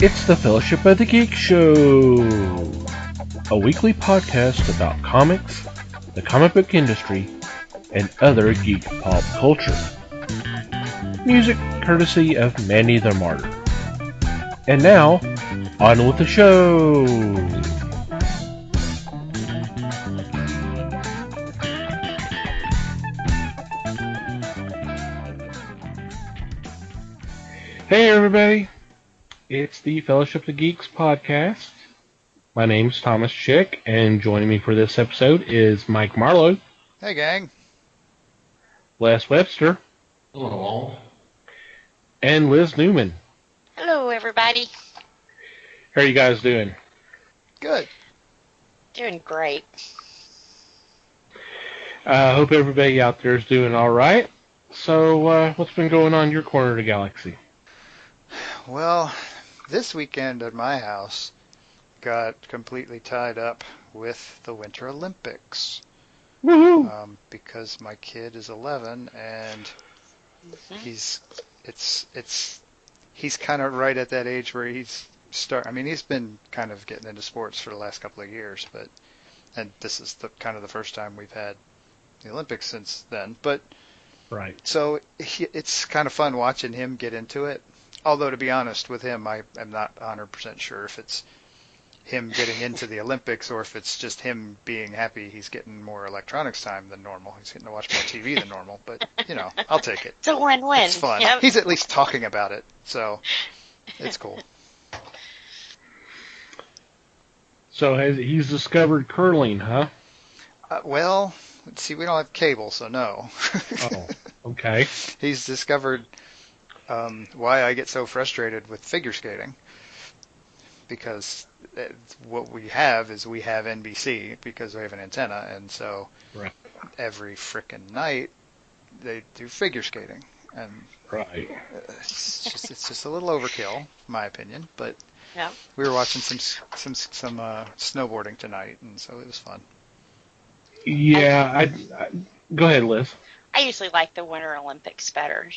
It's the Fellowship of the Geek Show, a weekly podcast about comics, the comic book industry, and other geek pop culture. Music courtesy of Manny the Martyr. And now, on with the show! Hey everybody! It's the Fellowship of the Geeks podcast. My name's Thomas Chick, and joining me for this episode is Mike Marlowe. Hey, gang. Les Webster. Hello. And Liz Newman. Hello, everybody. How are you guys doing? Good. Doing great. I hope everybody out there is doing all right. So, what's been going on in your corner of the galaxy? Well, this weekend at my house got completely tied up with the Winter Olympics. Woohoo! Because my kid is 11 and he's kind of right at that age where he's been kind of getting into sports for the last couple of years, and this is kind of the first time we've had the Olympics since then. But Right. so it's kind of fun watching him get into it. Although, to be honest with him, I am not 100% sure if it's him getting into the Olympics or if it's just him being happy he's getting more electronics time than normal. He's getting to watch more TV than normal, but, I'll take it. It's a win-win. It's fun. Yep. He's at least talking about it, so it's cool. So, he's discovered curling, huh? Well, let's see, we don't have cable, so no. Oh, okay. He's discovered why I get so frustrated with figure skating, because what we have is we have NBC because we have an antenna, and so Right. every frickin' night they do figure skating, and Right. it's just a little overkill, in my opinion. But Yeah. we were watching some snowboarding tonight, and so it was fun. Yeah, I go ahead, Liz. I usually like the Winter Olympics better.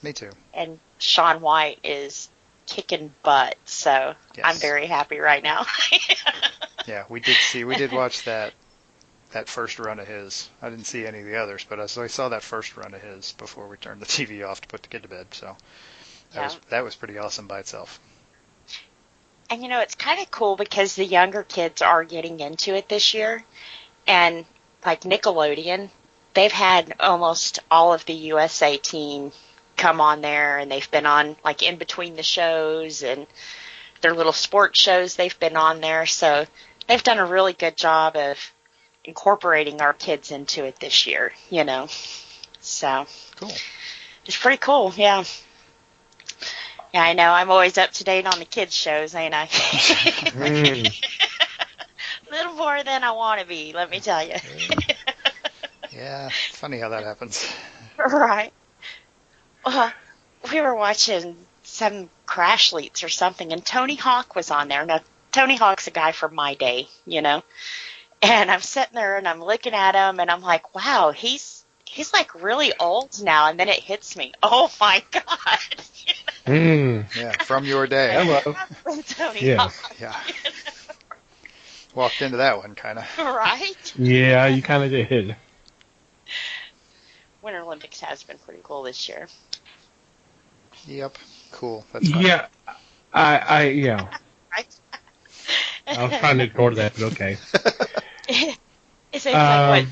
Me too. And Shaun White is kicking butt, so Yes. I'm very happy right now. Yeah, we did watch that first run of his. I didn't see any of the others, but I saw that first run of his before we turned the TV off to put the kid to bed. So that was pretty awesome by itself. And it's kind of cool because the younger kids are getting into it this year. And like Nickelodeon, they've had almost all of the USA team come on there, and they've been on like in between the shows and their little sports shows they've been on there. So they've done a really good job of incorporating our kids into it this year, So Cool. it's pretty cool, yeah. Yeah, I know. I'm always up to date on the kids' shows, ain't I? A little more than I want to be, let me tell you. Yeah, it's funny how that happens. Right. Well, we were watching some Crash Leaks or something, and Tony Hawk was on there. Now, Tony Hawk's a guy from my day, And I'm sitting there, and I'm looking at him, and I'm like, wow, he's like really old now. And then it hits me. Oh, my God. Yeah, from your day. Hello. Tony Hawk. Yeah. Walked into that one, kind of. Right? Yeah, you kind of did. Winter Olympics has been pretty cool this year. Yep. Cool. That's fine. Yeah, yeah. Right? I was trying to ignore that, but okay. Is it like,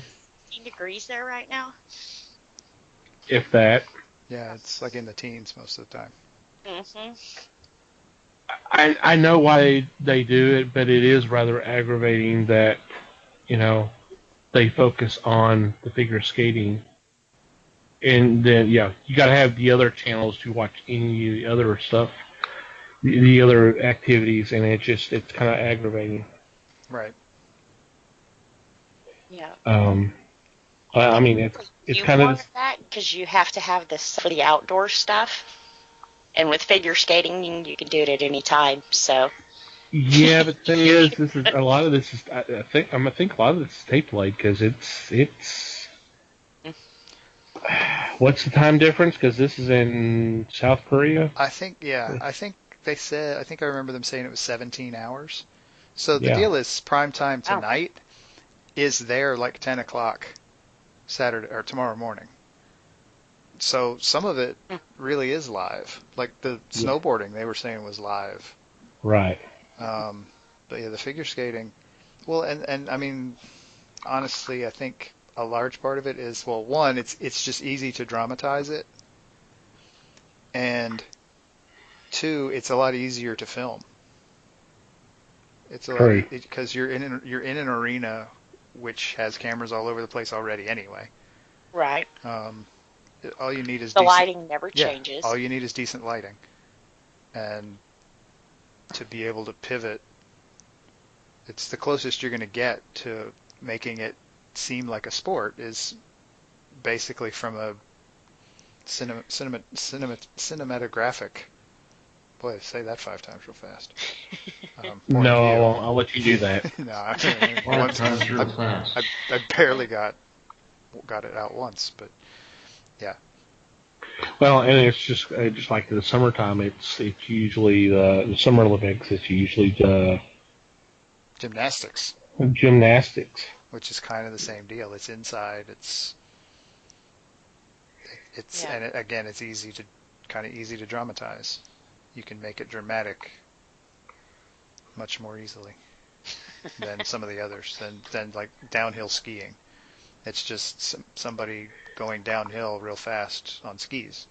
15 degrees there right now? If that. Yeah, it's like in the teens most of the time. Mm-hmm. I know why they do it, but it is rather aggravating that, they focus on the figure skating. And then, you got to have the other channels to watch any of the other stuff, the other activities, and it's kind of aggravating. Right. Yeah. I mean, it's kind of that because you have to have the outdoor stuff, and with figure skating, you can do it at any time. So. Yeah, but the thing is, a lot of this is. I think a lot of this is tape delayed because it's. What's the time difference? Because this is in South Korea. I think they said, I think I remember them saying it was 17 hours. So the Yeah. deal is prime time tonight is there like 10 o'clock Saturday or tomorrow morning. So some of it really is live. Like the snowboarding they were saying was live. Right. But yeah, the figure skating. Well, and I mean, honestly, I think a large part of it is, well, one, it's just easy to dramatize it. And two, it's a lot easier to film. It's a lot because you're in an arena which has cameras all over the place already anyway. Right. All you need is the lighting never changes. All you need is decent lighting, and to be able to pivot. It's the closest you're going to get to making it seem like a sport is basically from a cinematographic. Boy, say that 5 times real fast. No, I won't. I'll let you do that. No, I barely got it out once, but yeah. Well, and it's just like the summertime. It's usually the Summer Olympics. It's usually gymnastics. Gymnastics, which is kind of the same deal. It's inside. It's and again, it's easy to dramatize. You can make it dramatic much more easily than some of the others. Than like downhill skiing. It's just somebody going downhill real fast on skis.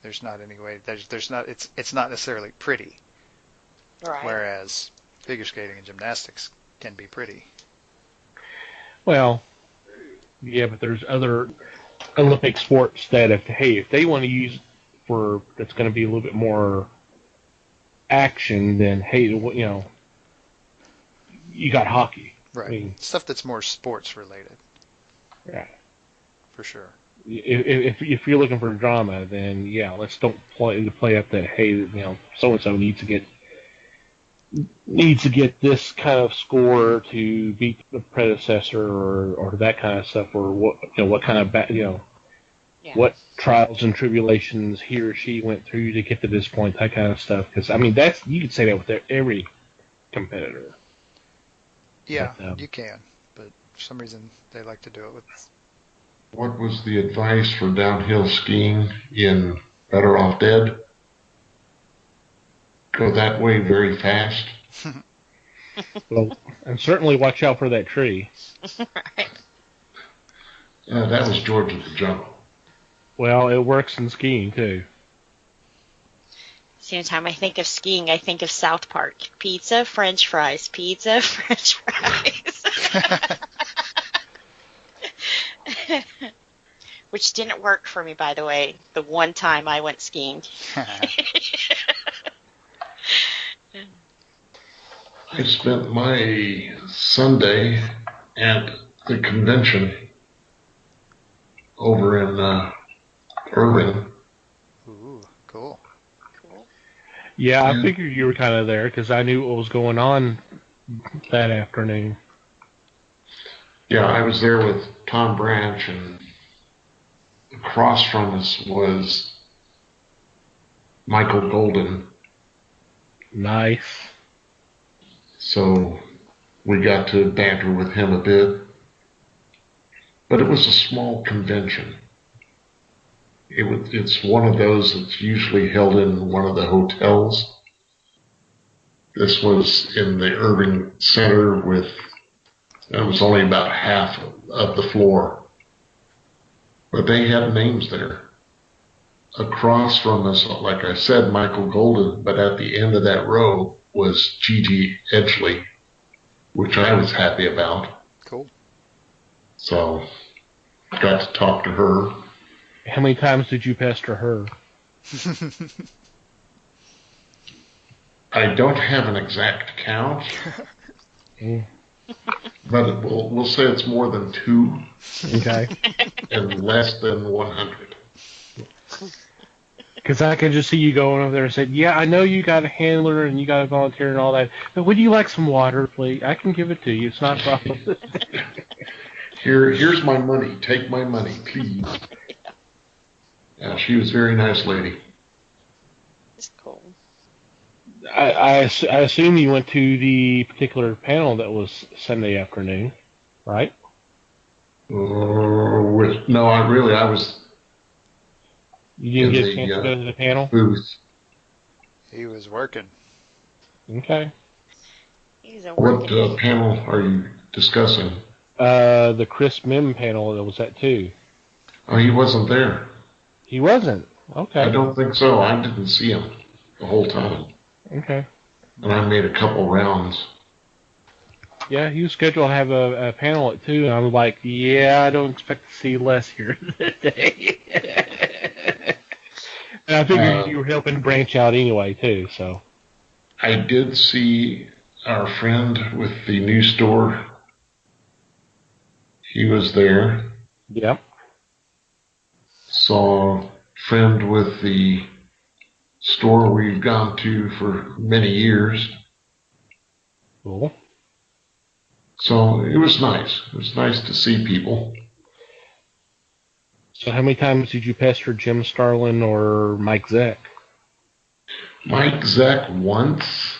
There's not any way. There's not. It's not necessarily pretty. Right. Whereas figure skating and gymnastics can be pretty. Well, yeah, but there's other Olympic sports that if they want to use that's going to be a little bit more action, then you got hockey. Right. I mean, stuff that's more sports related. Yeah. For sure. If you're looking for drama, then yeah, let's don't play up that so and so needs to get this kind of score to beat the predecessor or that kind of stuff, or what kind of what trials and tribulations he or she went through to get to this point, that kind of stuff. Because I mean, you could say that with every competitor. Yeah, but, you can, but for some reason they like to do it with. What was the advice for downhill skiing in Better Off Dead? Go that way very fast. Well, and certainly watch out for that tree. Right. That was George of the Jungle. Well, it works in skiing too. Same time I think of skiing, I think of South Park. Pizza, French fries. Pizza, French fries. Which didn't work for me, by the way, the one time I went skiing. I spent my Sunday at the convention over in Irving. Ooh, cool. Yeah, I figured you were kind of there because I knew what was going on that afternoon. Yeah, I was there with Tom Branch, and across from us was Michael Golden. Nice. So we got to banter with him a bit. But it was a small convention. It's one of those that's usually held in one of the hotels. This was in the Irving Center it was only about half of the floor. But they had names there. Across from us, like I said, Michael Golden, but at the end of that row was Gigi Edgley, which I was happy about. Cool. So I got to talk to her. How many times did you pester her? I don't have an exact count, but we'll say it's more than 2. Okay. And less than 100. Because I could just see you going over there and said, yeah, I know you got a handler and you got a volunteer and all that, but would you like some water, please? I can give it to you. It's not a problem. Here's my money. Take my money, please. Yeah, she was a very nice lady. That's cool. I assume you went to the particular panel that was Sunday afternoon, right? No, I was You didn't in get a chance to the go to the panel? booth. He was working. Okay. He's a What working. panel are you discussing? The Chris Mim panel that was at 2. Oh, he wasn't there. He wasn't. I Okay. don't think so. I didn't see him the whole time. Okay. And I made a couple rounds. Yeah, he was scheduled to have a panel at 2, and I was like, yeah, I don't expect to see Les here today. And I figured you were helping branch out anyway, too, so. I did see our friend with the new store. He was there. Yep. Saw a friend with the store we've gone to for many years. Cool. So it was nice. It was nice to see people. So how many times did you pester Jim Starlin or Mike Zeck? Mike Zeck once.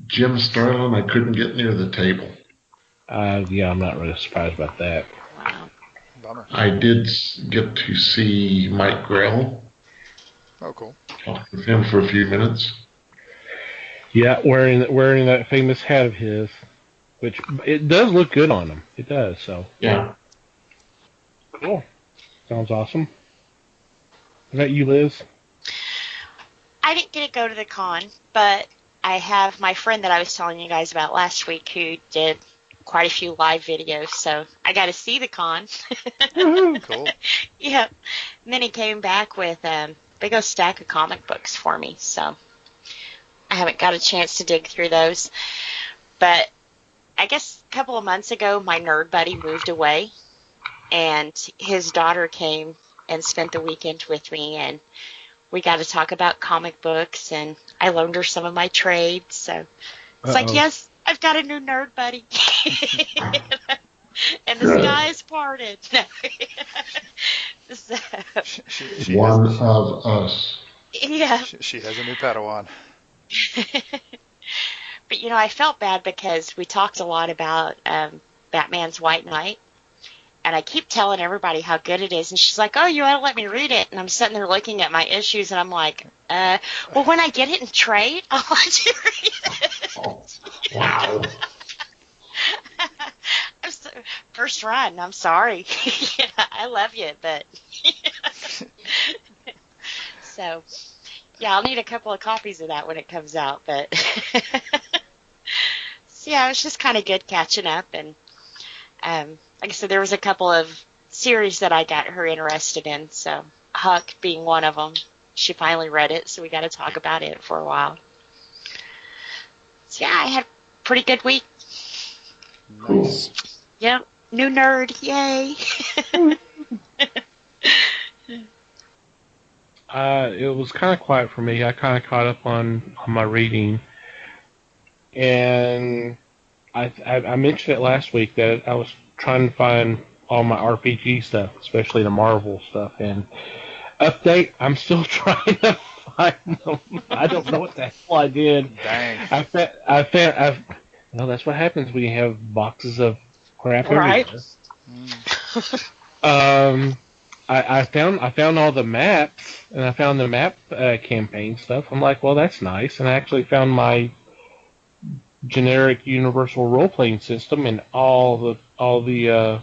Jim Starlin, I couldn't get near the table. Yeah, I'm not really surprised about that. Wow. Bummer. I did get to see Mike Grell. Oh, cool. Talked with him for a few minutes. Yeah, wearing that famous hat of his, which it does look good on him. It does, so. Yeah. Cool. Sounds awesome. Is that you, Liz? I didn't get to go to the con, but I have my friend that I was telling you guys about last week who did quite a few live videos, so I got to see the con. Cool. Yep. And then he came back with a big old stack of comic books for me, so I haven't got a chance to dig through those. But I guess a couple of months ago, my nerd buddy moved away, and his daughter came and spent the weekend with me, and we got to talk about comic books, and I loaned her some of my trades, so it's like, yes, I've got a new nerd buddy. And the sky is parted. So, She One has, of us. yeah. she has a new Padawan. But, I felt bad because we talked a lot about Batman's White Knight, and I keep telling everybody how good it is, and she's like, oh, you ought to let me read it, and I'm sitting there looking at my issues, and I'm like, well, when I get it in trade, I'll let you read it. Oh, wow. First run, I'm sorry. I love you, but... So, yeah, I'll need a couple of copies of that when it comes out, but... So, yeah, it was just kind of good catching up, and like I said, there was a couple of series that I got her interested in, so Huck being one of them. She finally read it, so we got to talk about it for a while. So, yeah, I had a pretty good week. Nice. Yep, new nerd, yay! It was kind of quiet for me. I kind of caught up on my reading, and I mentioned it last week that I was trying to find all my RPG stuff, especially the Marvel stuff. And update, I'm still trying to find them. I don't know what the hell I did. Dang. Well, that's what happens when you have boxes of crap Right. everywhere. I found all the maps, and I found the map campaign stuff. I'm like, well, that's nice. And I actually found my generic universal role-playing system and all the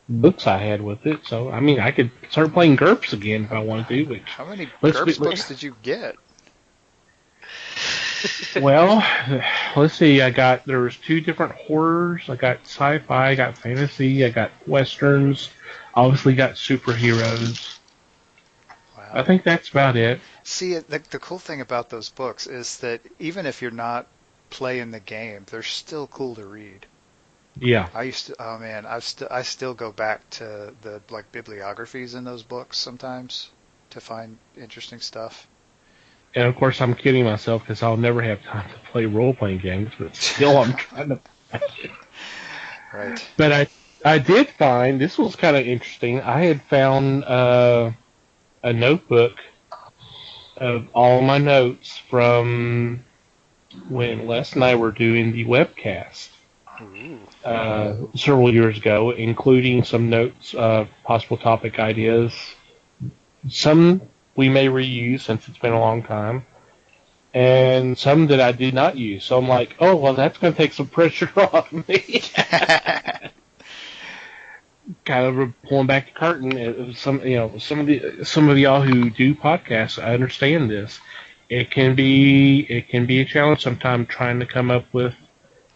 books I had with it. So, I mean, I could start playing GURPS again if I wanted to. Which, How many GURPS books did you get? Well, let's see. There was 2 different horrors. I got sci-fi, I got fantasy, I got westerns. Obviously got superheroes. Wow. I think that's about it. See, the cool thing about those books is that even if you're not playing the game, they're still cool to read. Yeah. I still go back to the bibliographies in those books sometimes to find interesting stuff. And of course, I'm kidding myself because I'll never have time to play role-playing games, but still, I'm trying to. Right. But I did find, this was kind of interesting. I had found a notebook of all my notes from when Les and I were doing the webcast several years ago, including some notes, possible topic ideas. Some we may reuse since it's been a long time, and some that I did not use. So I'm like, oh, well, that's going to take some pressure off me. Kind of pulling back the curtain. Some of y'all who do podcasts, I understand this. It can be a challenge sometimes trying to come up with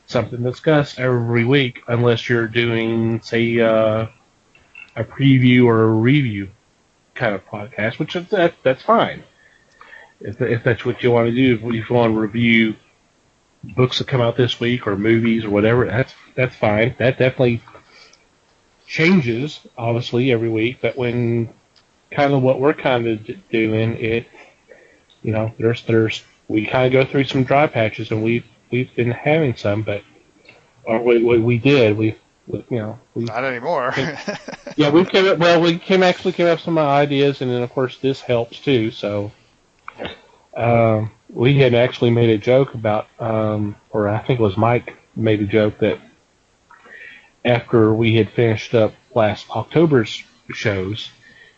something to discuss every week, unless you're doing, say, a preview or a review kind of podcast, which that's fine. If that's what you want to do, if you want to review books that come out this week or movies or whatever, that's fine. That definitely changes, obviously, every week. But when kind of what we're kind of doing, there's we kind of go through some dry patches, and we've been having some, but we not anymore. Yeah, we came up with some ideas, and then of course this helps too. So we had actually made a joke about, or I think it was Mike made a joke that after we had finished up last October's shows,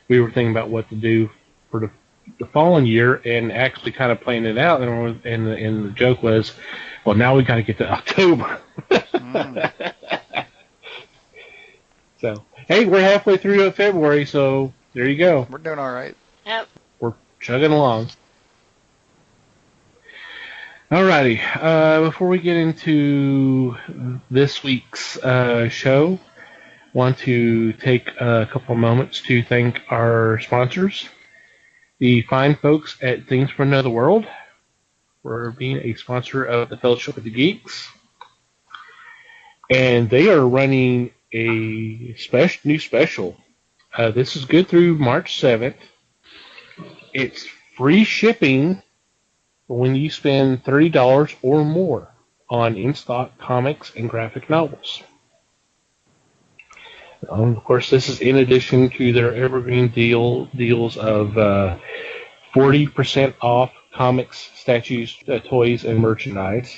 we were thinking about what to do for the following year, and actually kind of playing it out. And the joke was, well, now we got to get to October. So, hey, we're halfway through February, so there you go. We're doing all right. Yep. We're chugging along. Alrighty, before we get into this week's show, want to take a couple of moments to thank our sponsors, the fine folks at Things from Another World, for being a sponsor of the Fellowship of the Geeks. And they are running a new special. This is good through March 7th. It's free shipping when you spend $30 or more on in-stock comics and graphic novels. Of course, this is in addition to their evergreen deals of 40% off comics, statues, toys, and merchandise,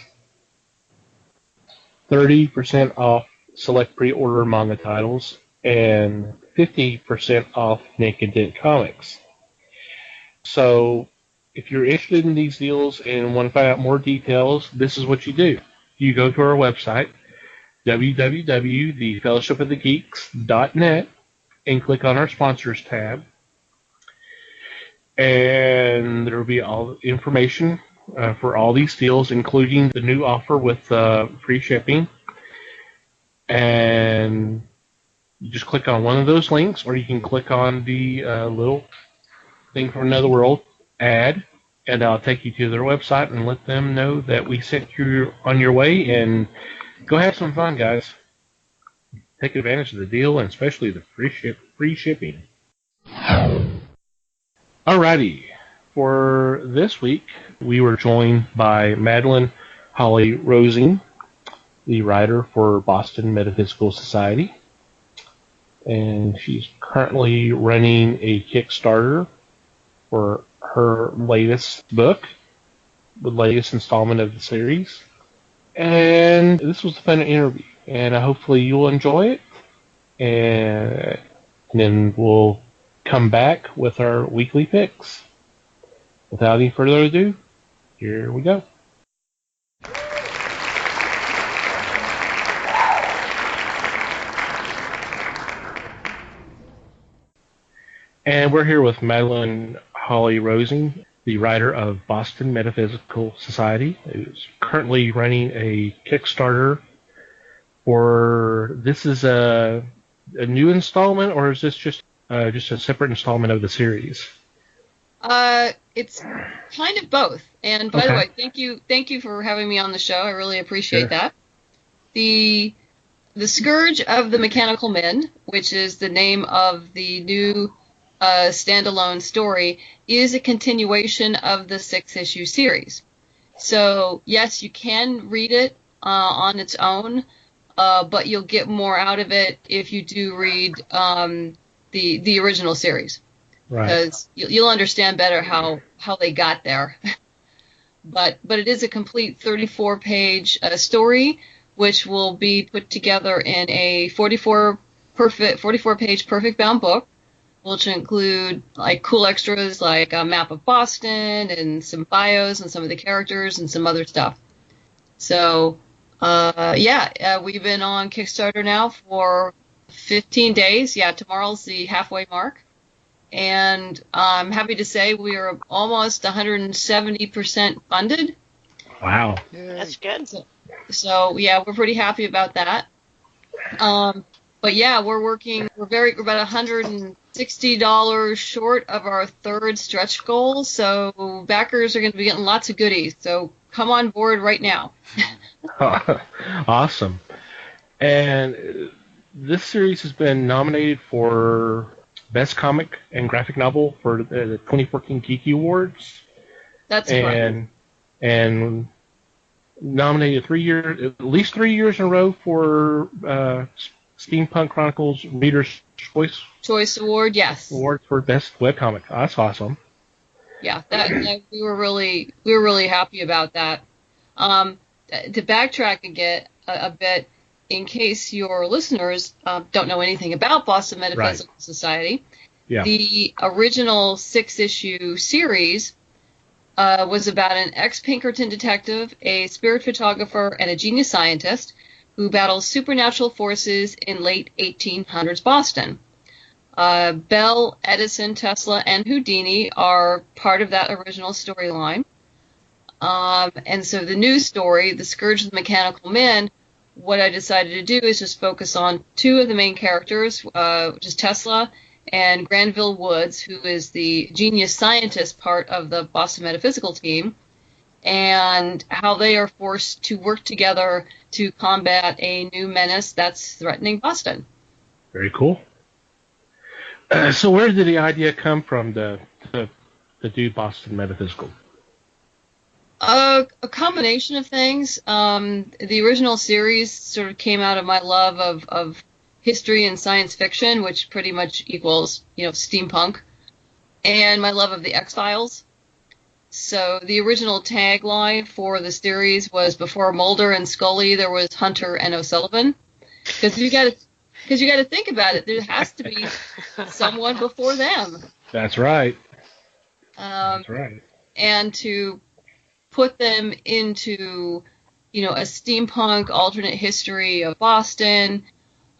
30% off select pre-order manga titles, and 50% off Naked Dent comics. So, if you're interested in these deals and want to find out more details, this is what you do. You go to our website, www.thefellowshipofthegeeks.net, and click on our sponsors tab. And there will be all the information for all these deals, including the new offer with free shipping. And you just click on one of those links, or you can click on the little thing from Another World ad, and I'll take you to their website and let them know that we sent you on your way, and go have some fun, guys. Take advantage of the deal, and especially the free shipping. Alrighty, for this week, we were joined by Madeleine Holly-Rosing, the writer for Boston Metaphysical Society, and she's currently running a Kickstarter for her latest book, the latest installment of the series. And this was a fun interview, and hopefully you'll enjoy it. And then we'll come back with our weekly picks. Without any further ado, here we go. And we're here with Madeleine Holly-Rosing, the writer of Boston Metaphysical Society, who's currently running a Kickstarter for, this is a new installment, or is this just a separate installment of the series? It's kind of both. And by the way, thank you for having me on the show. I really appreciate that. The Scourge of the Mechanical Men, which is the name of the new standalone story, is a continuation of the 6-issue series. So, yes, you can read it on its own, but you'll get more out of it if you do read the original series. Right. Because you'll understand better how how they got there. But it is a complete 34-page story, which will be put together in a 44-page perfect bound book, which include like cool extras like a map of Boston and some bios and some of the characters and some other stuff. So we've been on Kickstarter now for 15 days. Yeah, tomorrow's the halfway mark. And I'm happy to say we are almost 170% funded. Wow. That's good. So yeah, we're pretty happy about that. But yeah, we're about $160 short of our third stretch goal. So backers are going to be getting lots of goodies. So come on board right now. Awesome. And this series has been nominated for Best Comic and Graphic Novel for the 2014 Geeky Awards. That's correct. And nominated at least 3 years in a row for Steampunk Chronicles Reader's Choice Award, yes. Award for Best Webcomic. That's awesome. Yeah, that we were really happy about that. To backtrack a bit, in case your listeners don't know anything about Boston Metaphysical Society, the original 6-issue series was about an ex-Pinkerton detective, a spirit photographer, and a genius scientist who battles supernatural forces in late 1800s Boston. Bell, Edison, Tesla, and Houdini are part of that original storyline. And so the new story, The Scourge of the Mechanical Men, what I decided to do is just focus on two of the main characters, which is Tesla and Granville Woods, who is the genius scientist part of the Boston Metaphysical team, and how they are forced to work together to combat a new menace that's threatening Boston. Very cool. So where did the idea come from to do Boston Metaphysical? A combination of things. The original series sort of came out of my love of history and science fiction, which pretty much equals, steampunk, and my love of the X-Files. So the original tagline for the series was, before Mulder and Scully, there was Hunter and O'Sullivan. Because you got to think about it. There has to be someone before them. That's right. That's right. And to put them into, a steampunk alternate history of Boston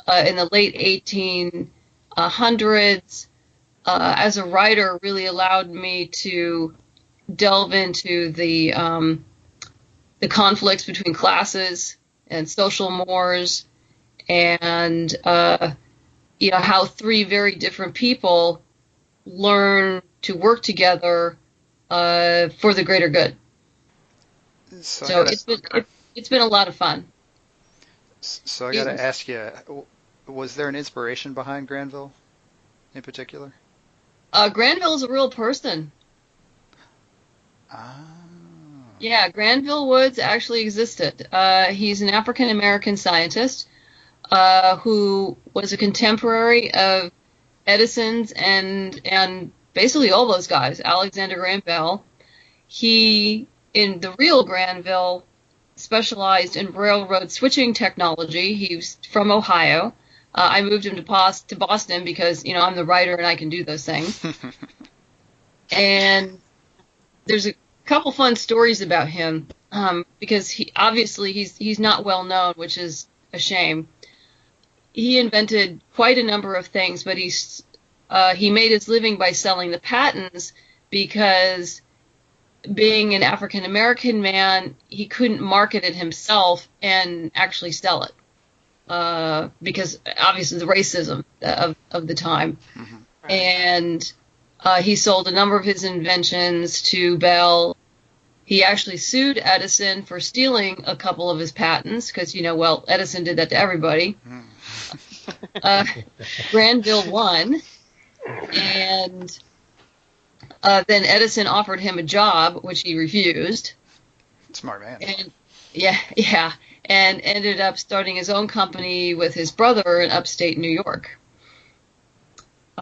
in the late 1800s, as a writer, really allowed me to delve into the conflicts between classes and social mores, and how three very different people learn to work together for the greater good. So it's been a lot of fun. So I got to ask you, was there an inspiration behind Granville in particular? Granville is a real person. Ah. Yeah, Granville Woods actually existed. He's an African-American scientist who was a contemporary of Edison's and basically all those guys, Alexander Graham Bell. He, in the real Granville, specialized in railroad switching technology. He was from Ohio. I moved him to Boston because, I'm the writer and I can do those things. And there's a couple fun stories about him because he's not well known, which is a shame. He invented quite a number of things, but he made his living by selling the patents because, being an African-American man, he couldn't market it himself and actually sell it because obviously the racism of the time. Mm-hmm. Right. And he sold a number of his inventions to Bell. He actually sued Edison for stealing a couple of his patents because, Edison did that to everybody. Granville won, and then Edison offered him a job, which he refused. Smart man. And and ended up starting his own company with his brother in upstate New York.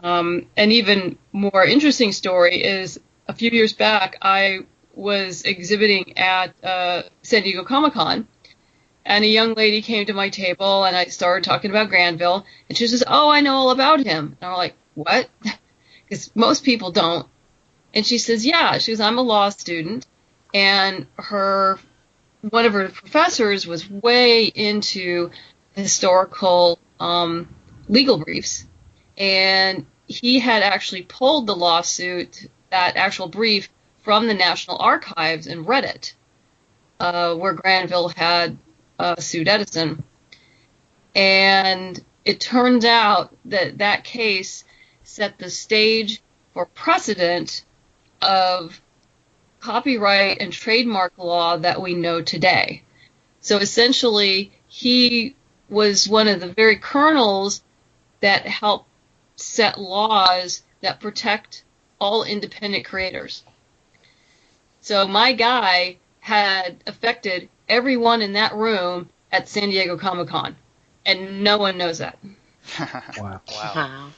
An even more interesting story is a few years back, I was exhibiting at San Diego Comic-Con, and a young lady came to my table, and I started talking about Granville, and she says, "Oh, I know all about him." And I'm like, "What?" Because most people don't. And she says, "Yeah." She goes, "I'm a law student, and one of her professors was way into historical legal briefs, and he had actually pulled the lawsuit, that actual brief, from the National Archives and read it, where Granville had sued Edison. And it turns out that that case set the stage for precedent of copyright and trademark law that we know today. So essentially, he was one of the very kernels that helped set laws that protect all independent creators. So my guy had affected everyone in that room at San Diego Comic-Con, and no one knows that. Wow. Wow.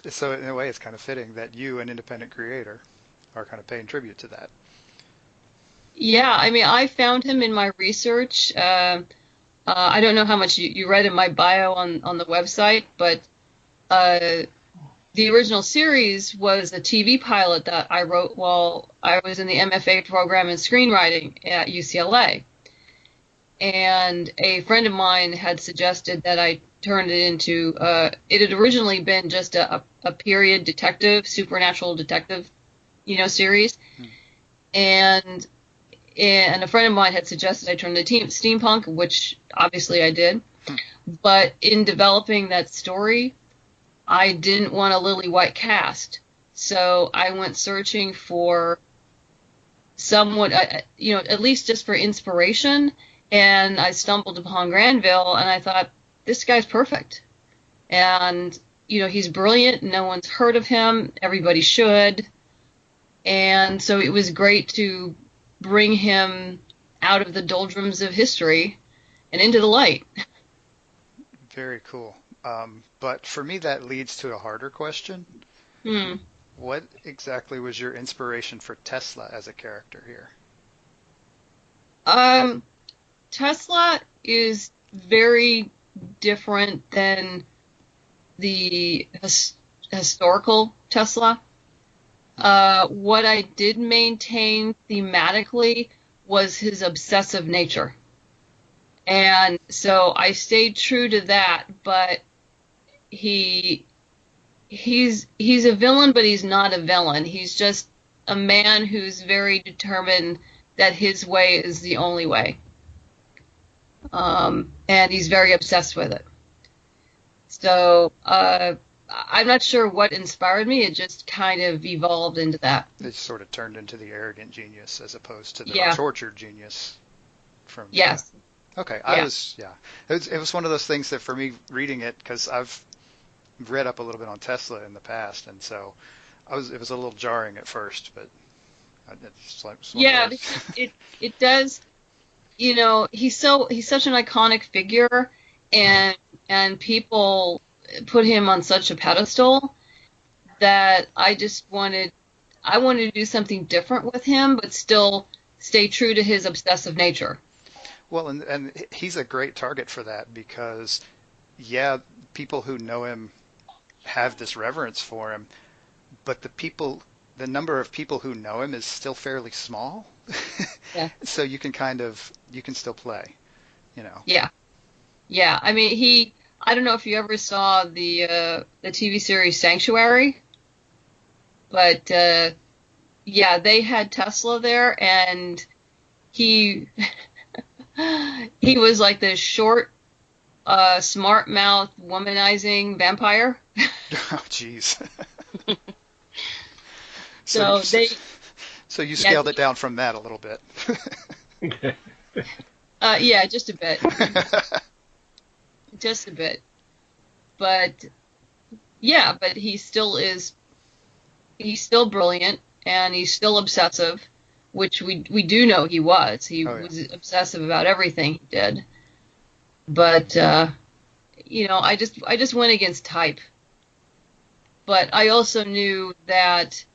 So in a way, it's kind of fitting that you, an independent creator, are kind of paying tribute to that. Yeah, I mean, I found him in my research. I don't know how much you read in my bio on the website, but the original series was a TV pilot that I wrote while I was in the MFA program in screenwriting at UCLA. And a friend of mine had suggested that I turn it into, it had originally been just a period detective, supernatural detective, series. And a friend of mine had suggested I turn it to steampunk, which obviously I did. But in developing that story, I didn't want a lily white cast. So I went searching for someone, at least just for inspiration. And I stumbled upon Granville, and I thought, this guy's perfect. And, he's brilliant. No one's heard of him. Everybody should. And so it was great to bring him out of the doldrums of history and into the light. Very cool. But for me, that leads to a harder question. What exactly was your inspiration for Tesla as a character here? Tesla is very different than the historical Tesla. What I did maintain thematically was his obsessive nature. And so I stayed true to that, but he's a villain, but he's not a villain. He's just a man who's very determined that his way is the only way. And he's very obsessed with it. So I'm not sure what inspired me. It just kind of evolved into that. It sort of turned into the arrogant genius as opposed to the tortured genius. Yes. Okay. It was one of those things that for me reading it, because I've read up a little bit on Tesla in the past, and so it was a little jarring at first, but it's like it does. He's such an iconic figure, and people put him on such a pedestal that I wanted to do something different with him, but still stay true to his obsessive nature. Well, and he's a great target for that because, people who know him have this reverence for him, but the number of people who know him is still fairly small. Yeah. So you can still play, Yeah. Yeah. I mean, I don't know if you ever saw the TV series Sanctuary, but they had Tesla there, and he he was like this short, smart mouth, womanizing vampire. Oh, jeez. So you scaled it down from that a little bit. Just a bit. Just a bit. But he's still brilliant, and he's still obsessive, which we do know he was. He was obsessive about everything he did. But I just went against type. But I also knew that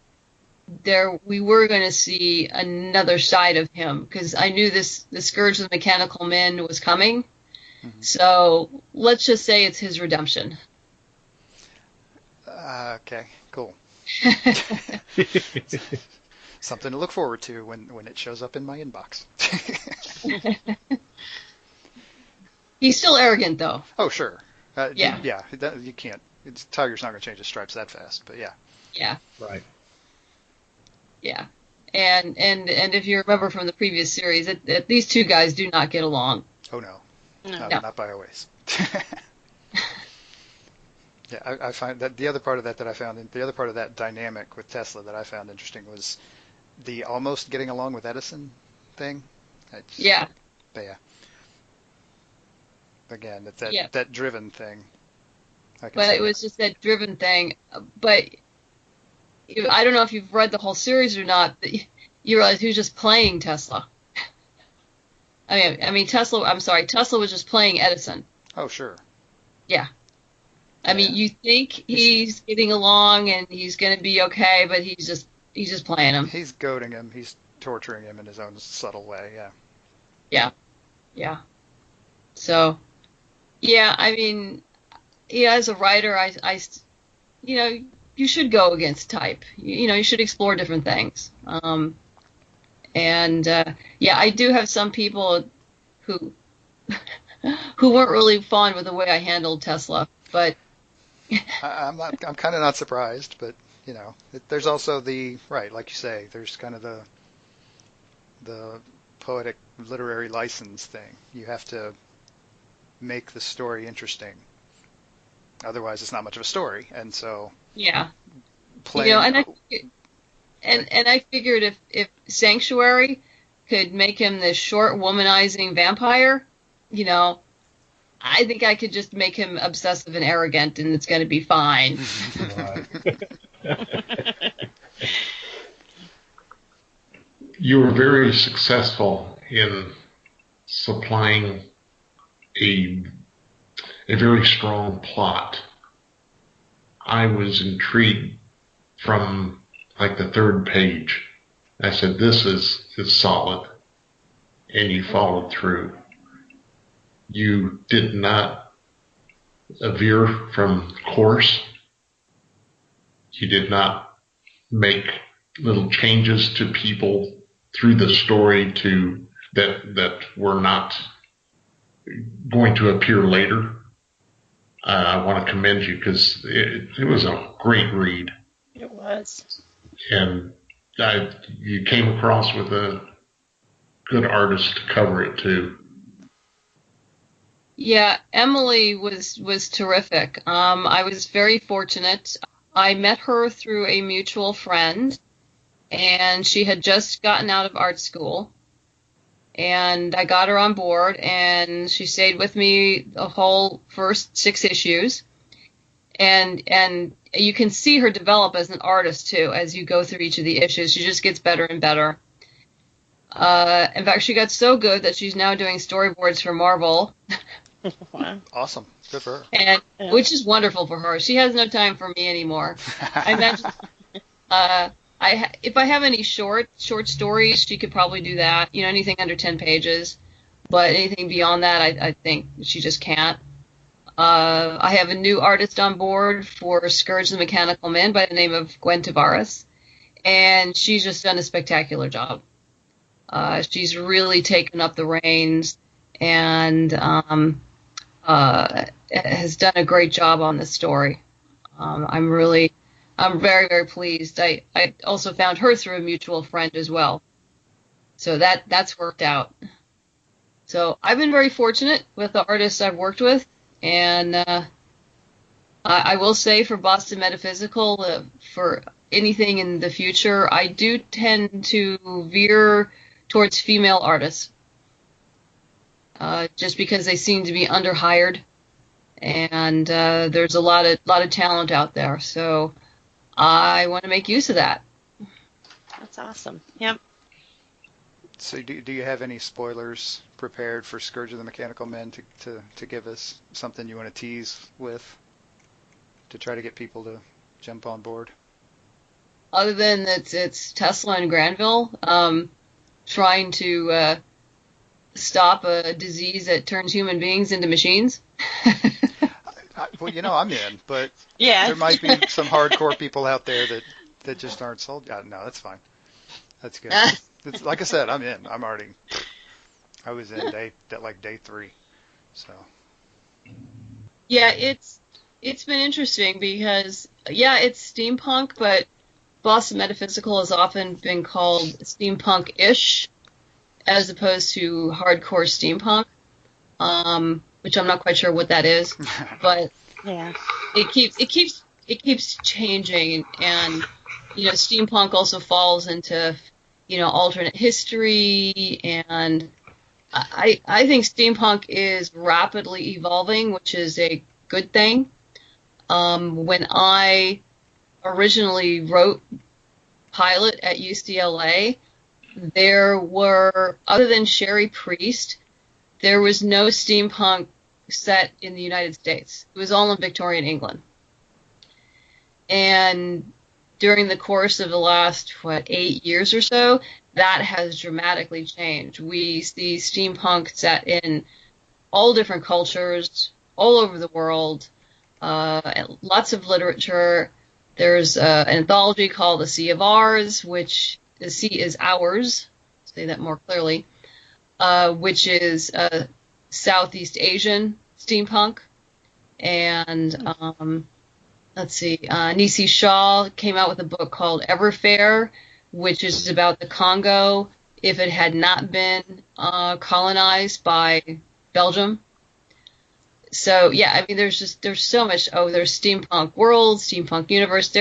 we were going to see another side of him, because I knew the Scourge of the Mechanical Men was coming. Mhm. So let's just say it's his redemption. Okay, cool. Something to look forward to when it shows up in my inbox. He's still arrogant, though. Oh, sure. Yeah. Yeah, you can't. Tiger's not going to change his stripes that fast, but yeah. Yeah. Right. Yeah. And if you remember from the previous series, these two guys do not get along. Oh, no. No. No. Not by a ways. Yeah, I find that the other part of that I found, the other part of that dynamic with Tesla that I found interesting was the almost getting along with Edison thing. Yeah. But yeah. Again, it's Yeah. that driven thing. But it was just that driven thing. But I don't know if you've read the whole series or not, but you realize he was just playing Tesla. I mean, Tesla was just playing Edison. Oh, sure. Yeah. I mean, you think he's getting along and he's going to be okay, but he's just playing him. He's goading him. He's torturing him in his own subtle way. Yeah. Yeah. Yeah. So, yeah, I mean, yeah, as a writer, you should go against type. You should explore different things. Yeah, I do have some people who who weren't really fond with the way I handled Tesla, but I'm kind of not surprised, but there's also right, like you say, there's kind of the poetic literary license thing. You have to make the story interesting. Otherwise, it's not much of a story. And so, yeah, playing. and I figured if Sanctuary could make him this short womanizing vampire, I think I could just make him obsessive and arrogant, and it's going to be fine. You were very successful in supplying a very strong plot. I was intrigued from like the third page. I said, this is solid. And you followed through. You did not veer from course. You did not make little changes to people through the story that were not going to appear later. I want to commend you because it was a great read. It was. And you came across with a good artist to cover it too. Yeah, Emily was terrific. I was very fortunate. I met her through a mutual friend, and she had just gotten out of art school. And I got her on board, and she stayed with me the whole first 6 issues. And you can see her develop as an artist too as you go through each of the issues. She just gets better and better. In fact, she got so good that she's now doing storyboards for Marvel. Wow. Awesome. Good for her. And which is wonderful for her. She has no time for me anymore. I imagine if I have any short stories, she could probably do that. Anything under 10 pages. But anything beyond that, I think she just can't. I have a new artist on board for Scourge the Mechanical Men by the name of Gwen Tavares, and she's just done a spectacular job. She's really taken up the reins and has done a great job on this story. I'm very, very pleased. I also found her through a mutual friend as well. So that's worked out. So I've been very fortunate with the artists I've worked with. And I will say for Boston Metaphysical, for anything in the future, I do tend to veer towards female artists. Just because they seem to be underhired, and there's a lot of talent out there. So I want to make use of that. That's awesome. Yep. So do you have any spoilers prepared for Scourge of the Mechanical Men to give us something you want to tease with to try to get people to jump on board? other than it's Tesla and Granville trying to stop a disease that turns human beings into machines. Well, I'm in, but Yeah. there might be some hardcore people out there that just aren't sold. Yeah, no, that's fine. That's good. It's, like I said, I'm in. I was in day 3. So. Yeah, it's been interesting because it's steampunk, but Boston Metaphysical has often been called steampunk-ish as opposed to hardcore steampunk, which I'm not quite sure what that is, but Yeah. it keeps changing, and steampunk also falls into alternate history, and I think steampunk is rapidly evolving, which is a good thing. When I originally wrote pilot at UCLA, there were, other than Sherry Priest, there was no steampunk set in the United States. It was all in Victorian England. And during the course of the last, 8 years or so, that has dramatically changed. We see steampunk set in all different cultures, all over the world, lots of literature. There's an anthology called The Sea of Ours, which the sea is ours, say that more clearly, which is Southeast Asian steampunk. And let's see, Nisi Shaw came out with a book called Everfair, which is about the Congo if it had not been colonized by Belgium. So yeah, I mean, there's so much. Oh, there's steampunk world, steampunk universe.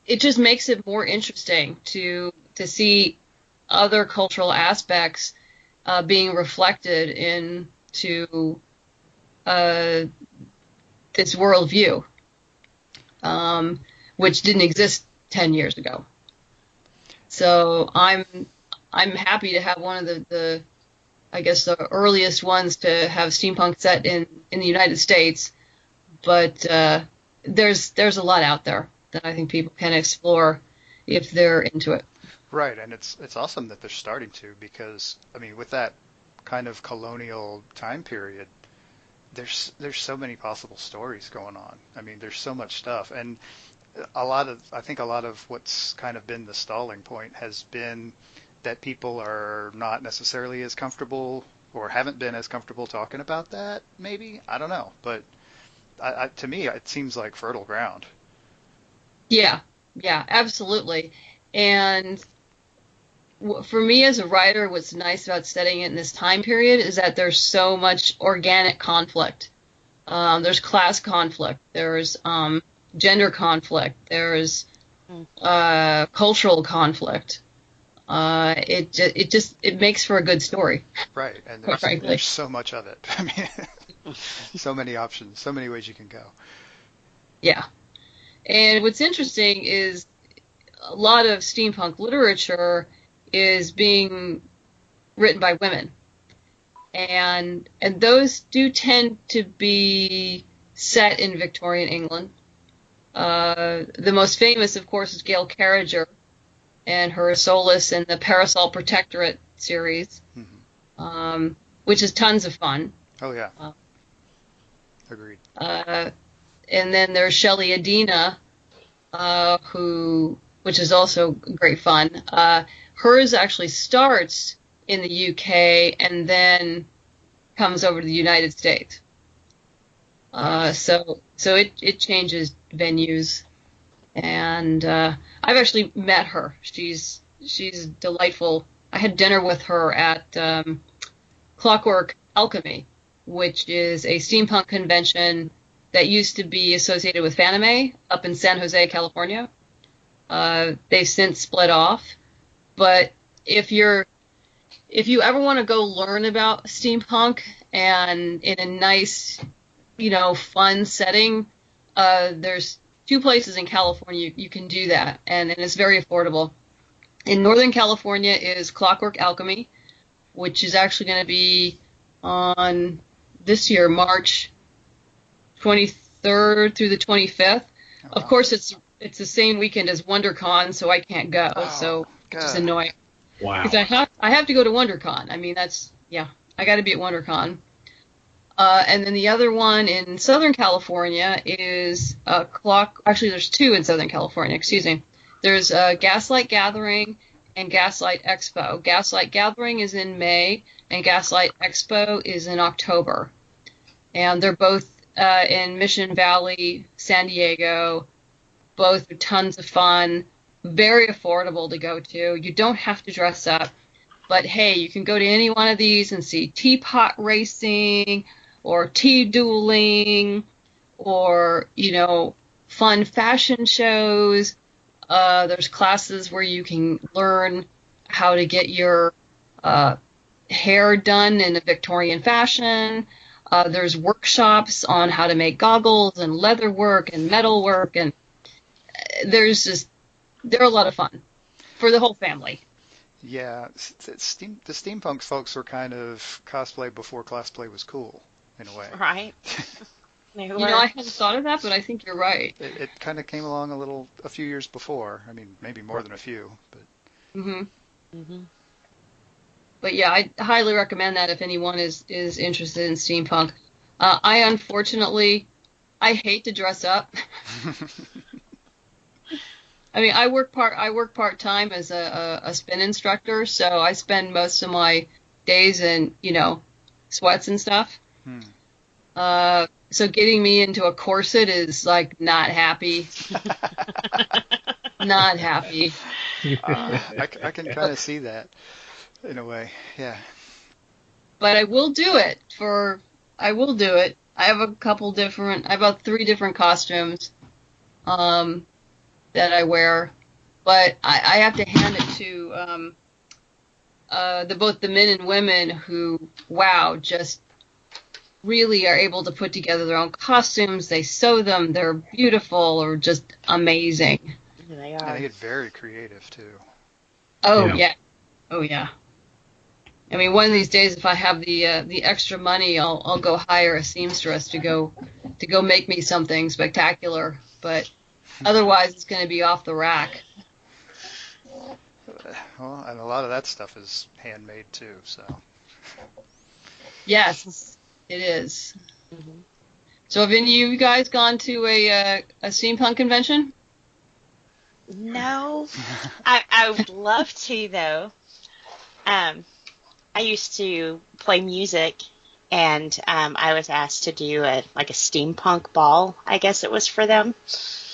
It just makes it more interesting to see other cultural aspects being reflected into this worldview, which didn't exist 10 years ago. So I'm happy to have one of the I guess the earliest ones to have steampunk set in the United States, but there's a lot out there that I think people can explore if they're into it. Right, and it's awesome that they're starting to, because I mean, with that kind of colonial time period, there's so many possible stories going on. I mean, there's so much stuff, and I think a lot of what's kind of been the stalling point has been that people are not necessarily as comfortable, or haven't been as comfortable talking about that, maybe. I don't know. But to me, it seems like fertile ground. Yeah, absolutely. And for me as a writer, what's nice about setting it in this time period is that there's so much organic conflict. There's class conflict. There's gender conflict. There's cultural conflict. It makes for a good story. Right, and there's so much of it. I mean, so many options, so many ways you can go. Yeah, and what's interesting is a lot of steampunk literature is being written by women, and those do tend to be set in Victorian England. The most famous, of course, is Gail Carriger and her Solace and the Parasol Protectorate series, which is tons of fun. Oh, yeah. Agreed. And then there's Shelley Adina, which is also great fun. Hers actually starts in the UK and then comes over to the United States. So it changes venues. And I've actually met her. She's delightful. I had dinner with her at Clockwork Alchemy, which is a steampunk convention that used to be associated with Fanime up in San Jose, California. They've since split off. But if you ever want to go learn about steampunk and in a nice, fun setting, there's 2 places in California you can do that, and it's very affordable. In Northern California is Clockwork Alchemy, which is actually going to be on this year, March 23rd through the 25th. Oh, wow. Of course, it's the same weekend as WonderCon, so I can't go. Oh, Which is God. annoying. Wow. Because I have to go to WonderCon. I mean, I got to be at WonderCon. And then the other one in Southern California is Actually, there's two in Southern California. Excuse me. There's Gaslight Gathering and Gaslight Expo. Gaslight Gathering is in May, and Gaslight Expo is in October. And they're both in Mission Valley, San Diego. Both are tons of fun, very affordable to go to. You don't have to dress up. But hey, you can go to any one of these and see teapot racing or tea dueling or, fun fashion shows. There's classes where you can learn how to get your hair done in a Victorian fashion. There's workshops on how to make goggles and leather work and metal work. And they're a lot of fun for the whole family. Yeah, the steampunk folks were kind of cosplay before cosplay was cool, in a way. Right. I hadn't thought of that, but I think you're right. It kind of came along a few years before. I mean, maybe more than a few, but. Mm-hmm. But yeah, I highly recommend that if anyone is interested in steampunk. I hate to dress up. I mean, I work part-time as a spin instructor, so I spend most of my days in, sweats and stuff. So getting me into a corset is like not happy. Not happy. I can kind of see that in a way, yeah. But I will do it. I have about 3 different costumes. That I wear, but I have to hand it to both the men and women who, just really are able to put together their own costumes. They sew them; they're beautiful or just amazing. They are. And they get very creative too. Oh yeah. Oh yeah. I mean, one of these days, if I have the extra money, I'll go hire a seamstress to go make me something spectacular, but. Otherwise, it's going to be off the rack. Well, and a lot of that stuff is handmade too, so. Yes, it is. Mm-hmm. So have any of you guys gone to a steampunk convention? No. I would love to, though. I used to play music, and I was asked to do a steampunk ball, I guess it was for them.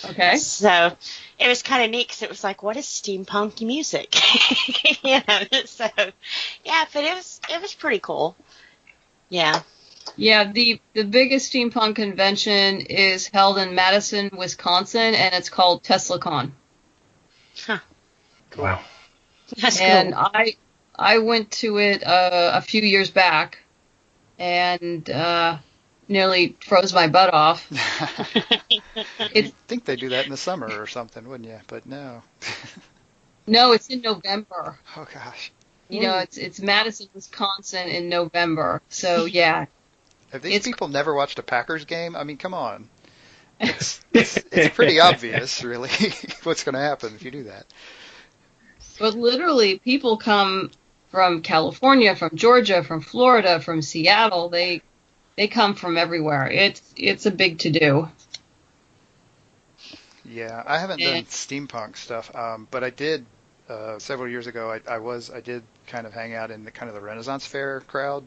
Okay. So it was kind of neat because it was like, what is steampunk music? So yeah, but it was pretty cool. Yeah. Yeah, the biggest steampunk convention is held in Madison, Wisconsin, and it's called TeslaCon. Huh. Cool. Wow. That's and cool. I went to it a few years back, and nearly froze my butt off. You'd think they do that in the summer or something, wouldn't you? But no. No, it's in November. Oh gosh. It's Madison, Wisconsin in November. So yeah. Have these people never watched a Packers game? I mean, come on. It's pretty obvious, really, what's going to happen if you do that. But literally, people come from California, from Georgia, from Florida, from Seattle. They come from everywhere. It's a big to-do. Yeah, I haven't done steampunk stuff, but I did several years ago. I did kind of hang out in the kind of the Renaissance Fair crowd.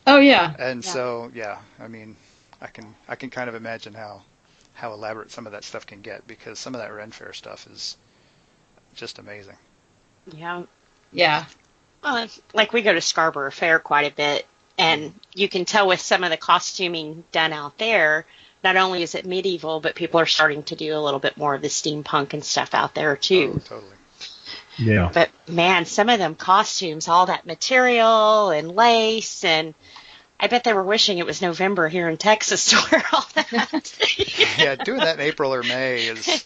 Oh yeah. And so yeah, I mean, I can kind of imagine how elaborate some of that stuff can get, because some of that Ren Fair stuff is just amazing. Yeah. Yeah. Well, like we go to Scarborough Fair quite a bit, and you can tell with some of the costuming done out there, not only is it medieval, but people are starting to do a little bit more of the steampunk and stuff out there too. Oh, totally. Yeah. But man, some of them costumes, all that material and lace, and I bet they were wishing it was November here in Texas to wear all that. Yeah, doing that in April or May is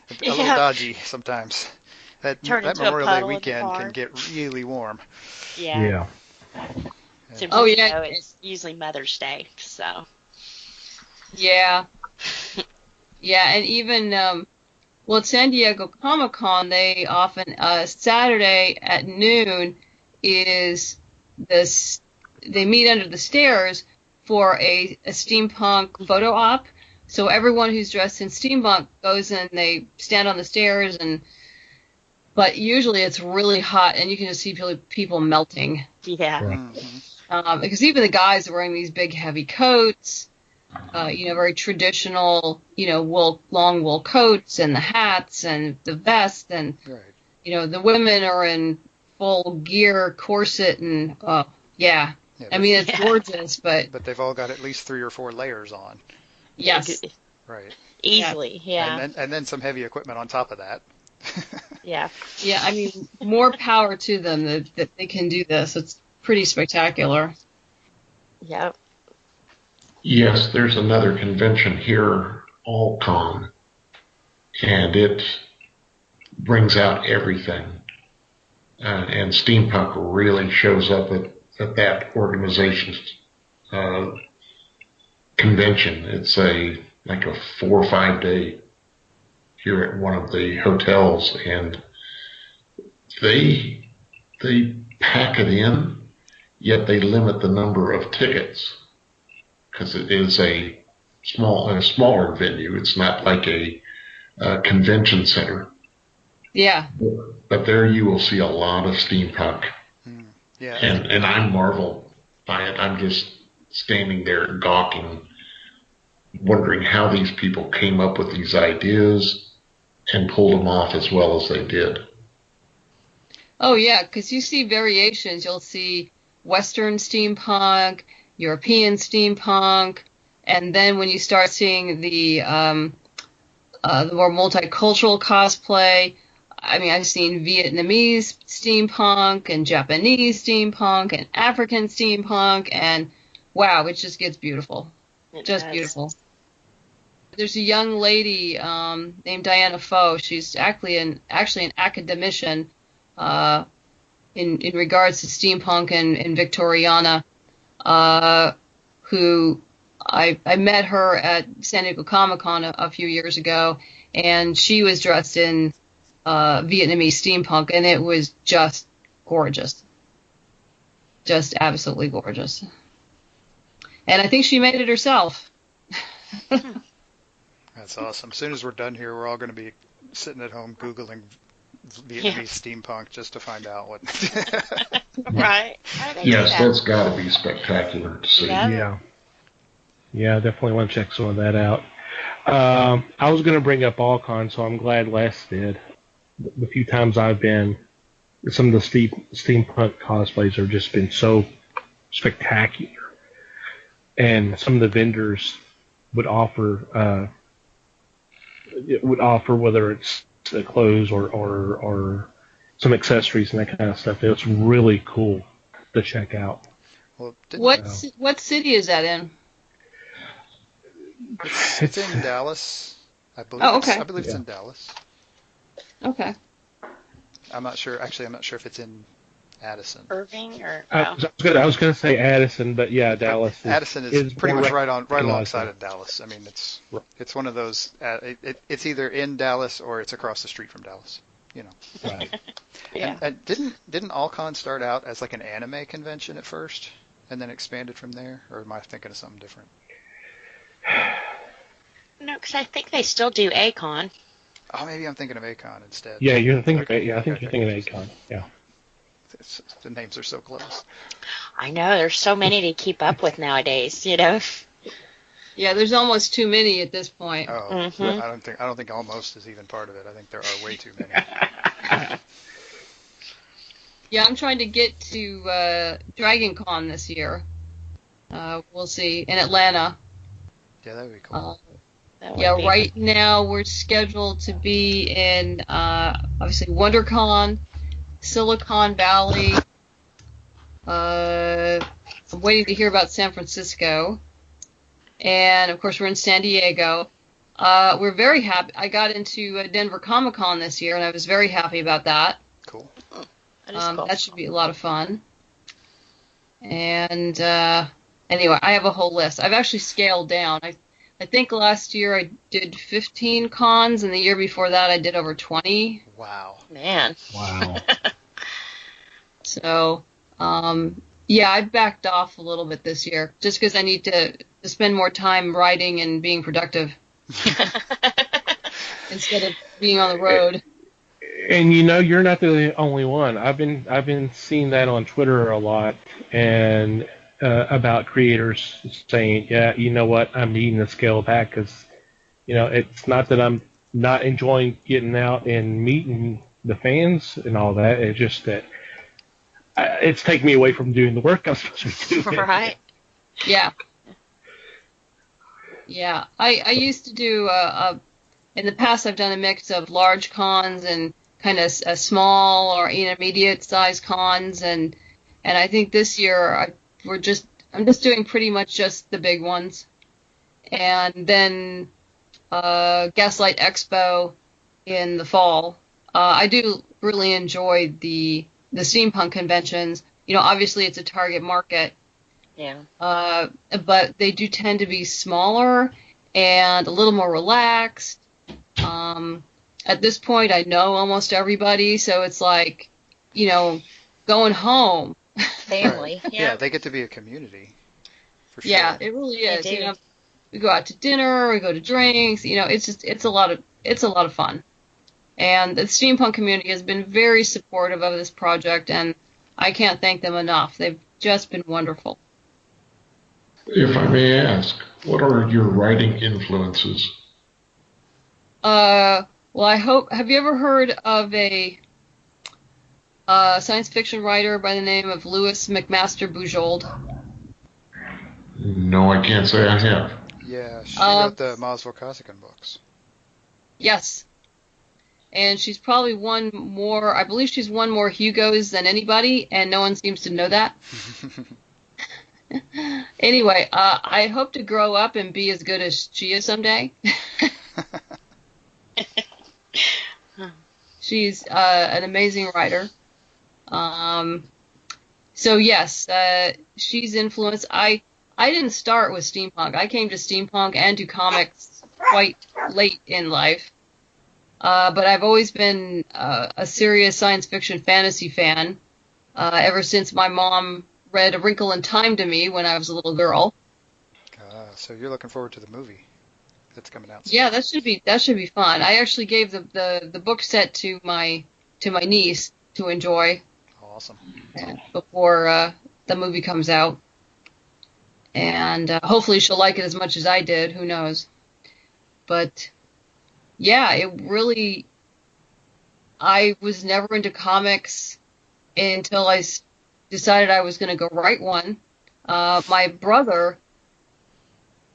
a little dodgy sometimes. That Memorial Day weekend can get really warm. Yeah. So it's usually Mother's Day, so. Yeah. Yeah, and even Well, at San Diego Comic-Con, they often, Saturday at noon is this, they meet under the stairs for a steampunk photo op. So everyone who's dressed in steampunk goes in, they stand on the stairs, but usually it's really hot and you can just see people melting. Yeah. Mm-hmm. Because even the guys are wearing these big heavy coats, very traditional, long wool coats and the hats and the vest, and Right. the women are in full gear, corset, and yeah. I mean, it's gorgeous, but they've all got at least 3 or 4 layers on. yes, Right. Easily, yeah. And then some heavy equipment on top of that. Yeah. yeah. I mean, more power to them that they can do this. It's pretty spectacular. Yep. Yes, there's another convention here, AllCon, and it brings out everything. And steampunk really shows up at that organization's convention. It's like a 4 or 5 day here at one of the hotels, and they pack it in, yet they limit the number of tickets because it is a smaller venue. It's not like a convention center. Yeah. But there you will see a lot of steampunk. Yeah. And I marvel by it. I'm just standing there gawking, wondering how these people came up with these ideas and pulled them off as well as they did. Oh, yeah, because you see variations. You'll see Western steampunk, European steampunk, and then when you start seeing the more multicultural cosplay, I mean, I've seen Vietnamese steampunk and Japanese steampunk and African steampunk, and wow, it just gets beautiful. Just beautiful. There's a young lady named Diana Foe. She's actually an academician in regards to steampunk and Victoriana, who I met her at San Diego Comic-Con a few years ago, and she was dressed in Vietnamese steampunk, and it was just gorgeous. Just absolutely gorgeous. And I think she made it herself. That's awesome. As soon as we're done here, we're all going to be sitting at home Googling Vietnamese steampunk just to find out what. Right. Yes, that's got to be spectacular to see. Yeah. Yeah, definitely want to check some of that out. I was going to bring up AllCon, so I'm glad Les did. The few times I've been, some of the steampunk cosplays have just been so spectacular. And some of the vendors would offer whether it's clothes or some accessories and that kind of stuff. It's really cool to check out. Well, What city is that in? it's in Dallas, I believe. Oh, okay. I believe it's in Dallas. Okay. I'm not sure. Actually, I'm not sure if it's in Addison. Irving or I was going to say Addison, but yeah, Dallas. Addison is pretty much right alongside Addison. of Dallas. I mean, it's one of those. It's either in Dallas or it's across the street from Dallas. Right. yeah. And didn't AllCon start out as like an anime convention at first, and then expanded from there? Or am I thinking of something different? No, because I think they still do ACON. Oh, maybe I'm thinking of Acon instead. Yeah, you're thinking. Okay. Yeah, I think you're thinking of ACON. Yeah. The names are so close. I know there's so many to keep up with nowadays. Yeah, there's almost too many at this point. Oh, Mhm. I don't think almost is even part of it. I think there are way too many. Yeah, I'm trying to get to Dragon Con this year. We'll see. In Atlanta. Yeah, that would be cool. Right now we're scheduled to be in, obviously, WonderCon, Silicon Valley. I'm waiting to hear about San Francisco. And, of course, we're in San Diego. We're very happy. I got into Denver Comic Con this year, and I was very happy about that. Cool. That should be a lot of fun. And anyway, I have a whole list. I've actually scaled down. I think last year I did 15 cons, and the year before that I did over 20. Wow. Man. Wow. So, yeah, I backed off a little bit this year just because I need to spend more time writing and being productive instead of being on the road. And you're not the only one. I've been seeing that on Twitter a lot, and about creators saying, yeah, you know what, I'm needing to scale back because it's not that I'm not enjoying getting out and meeting the fans and all that. It's just that it's taking me away from doing the work I'm supposed to be doing. Right. Yeah. Yeah. I used to do in the past I've done a mix of large cons and kind of a small or intermediate size cons, and I think this year I'm just doing pretty much just the big ones, and then Gaslight Expo in the fall. I do really enjoy the steampunk conventions. Obviously it's a target market. Yeah. But they do tend to be smaller and a little more relaxed. At this point, I know almost everybody, so it's like, going home. Family. Right. Yeah, they get to be a community. For sure. Yeah, it really is. They do. We go out to dinner, we go to drinks. It's a lot of fun. And the steampunk community has been very supportive of this project, and I can't thank them enough. They've just been wonderful. If I may ask, what are your writing influences? Well, have you ever heard of a science fiction writer by the name of Louis McMaster Bujold? No, I can't say I have. Yeah, she wrote the Maslow Kosikin books. Yes. And she's probably I believe she's won more Hugos than anybody, and no one seems to know that. Anyway, I hope to grow up and be as good as she is someday. She's an amazing writer. So yes, she's influenced. I didn't start with steampunk. I came to steampunk and to comics quite late in life. But I've always been a serious science fiction fantasy fan ever since my mom read A Wrinkle in Time to me when I was a little girl. So you're looking forward to the movie that's coming out soon. Yeah, that should be fun. I actually gave the book set to my niece to enjoy. Awesome. Before the movie comes out, and hopefully she'll like it as much as I did. Who knows? But yeah, I was never into comics until I decided I was going to go write one. My brother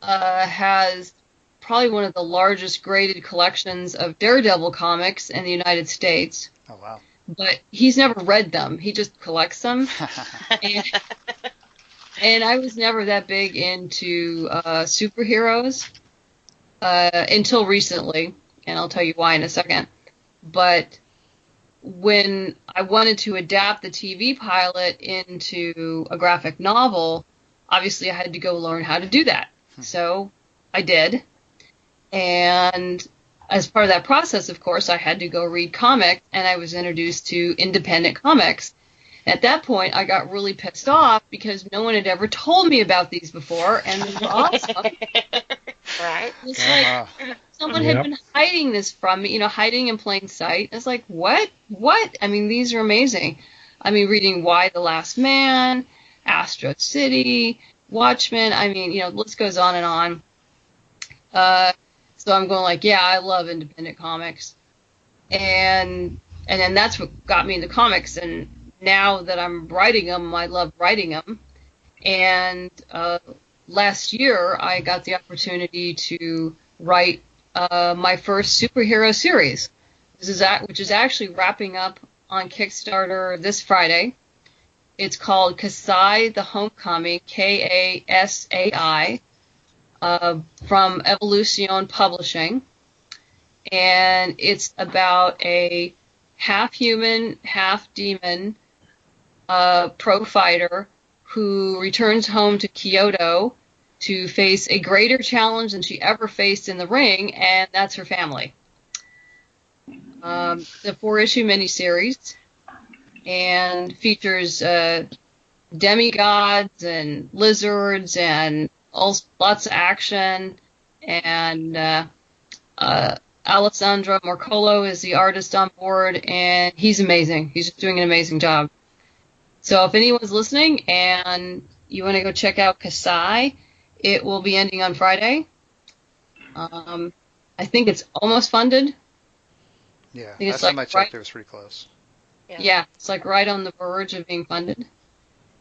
has probably one of the largest graded collections of Daredevil comics in the United States. Oh, wow. But he's never read them. He just collects them. And I was never that big into superheroes until recently, and I'll tell you why in a second. But when I wanted to adapt the TV pilot into a graphic novel, obviously I had to go learn how to do that. So I did. And as part of that process, of course, I had to go read comics, and I was introduced to independent comics. At that point, I got really pissed off because no one had ever told me about these before, and they were awesome. Right. It's like someone had been hiding this from me, hiding in plain sight. It's like, what? What? I mean, these are amazing. I mean, reading Why the Last Man, Astro City, Watchmen. I mean, the list goes on and on. So I'm going like, yeah, I love independent comics. And then that's what got me into comics. And now that I'm writing them, I love writing them. And last year, I got the opportunity to write my first superhero series, which is actually wrapping up on Kickstarter this Friday. It's called Kasai the Homecoming, Kasai, from Evolution Publishing. And it's about a half-human, half-demon pro fighter who returns home to Kyoto to face a greater challenge than she ever faced in the ring, and that's her family. The 4-issue miniseries, and features demigods and lizards and lots of action, and Alessandro Morcolo is the artist on board, and he's amazing. He's just doing an amazing job. So if anyone's listening and you want to go check out Kasai, it will be ending on Friday. I think it's almost funded. Yeah, it's last time I checked, it was pretty close. Yeah, it's like right on the verge of being funded.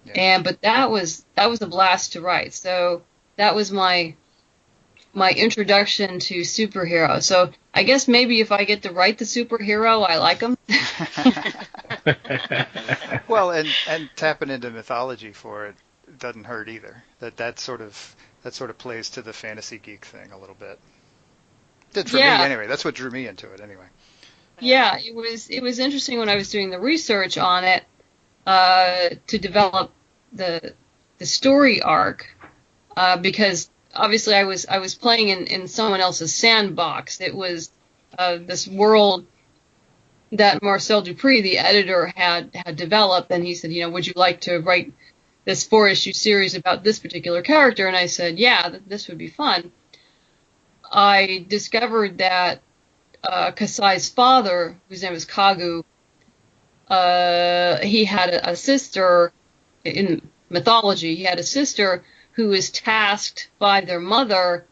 Yeah. But that was a blast to write. So that was my introduction to superheroes. So I guess maybe if I get to write the superhero, I like them. Well, and tapping into mythology for it doesn't hurt either. That sort of plays to the fantasy geek thing a little bit. Did for me anyway. That's what drew me into it anyway. Yeah, it was interesting when I was doing the research on it to develop the story arc, because obviously I was playing in someone else's sandbox. It was this world that Marcel Dupree, the editor, had developed, and he said, would you like to write this 4-issue series about this particular character? And I said, yeah, this would be fun. I discovered that Kasai's father, whose name was Kagu, he had a sister in mythology. He had a sister who was tasked by their mother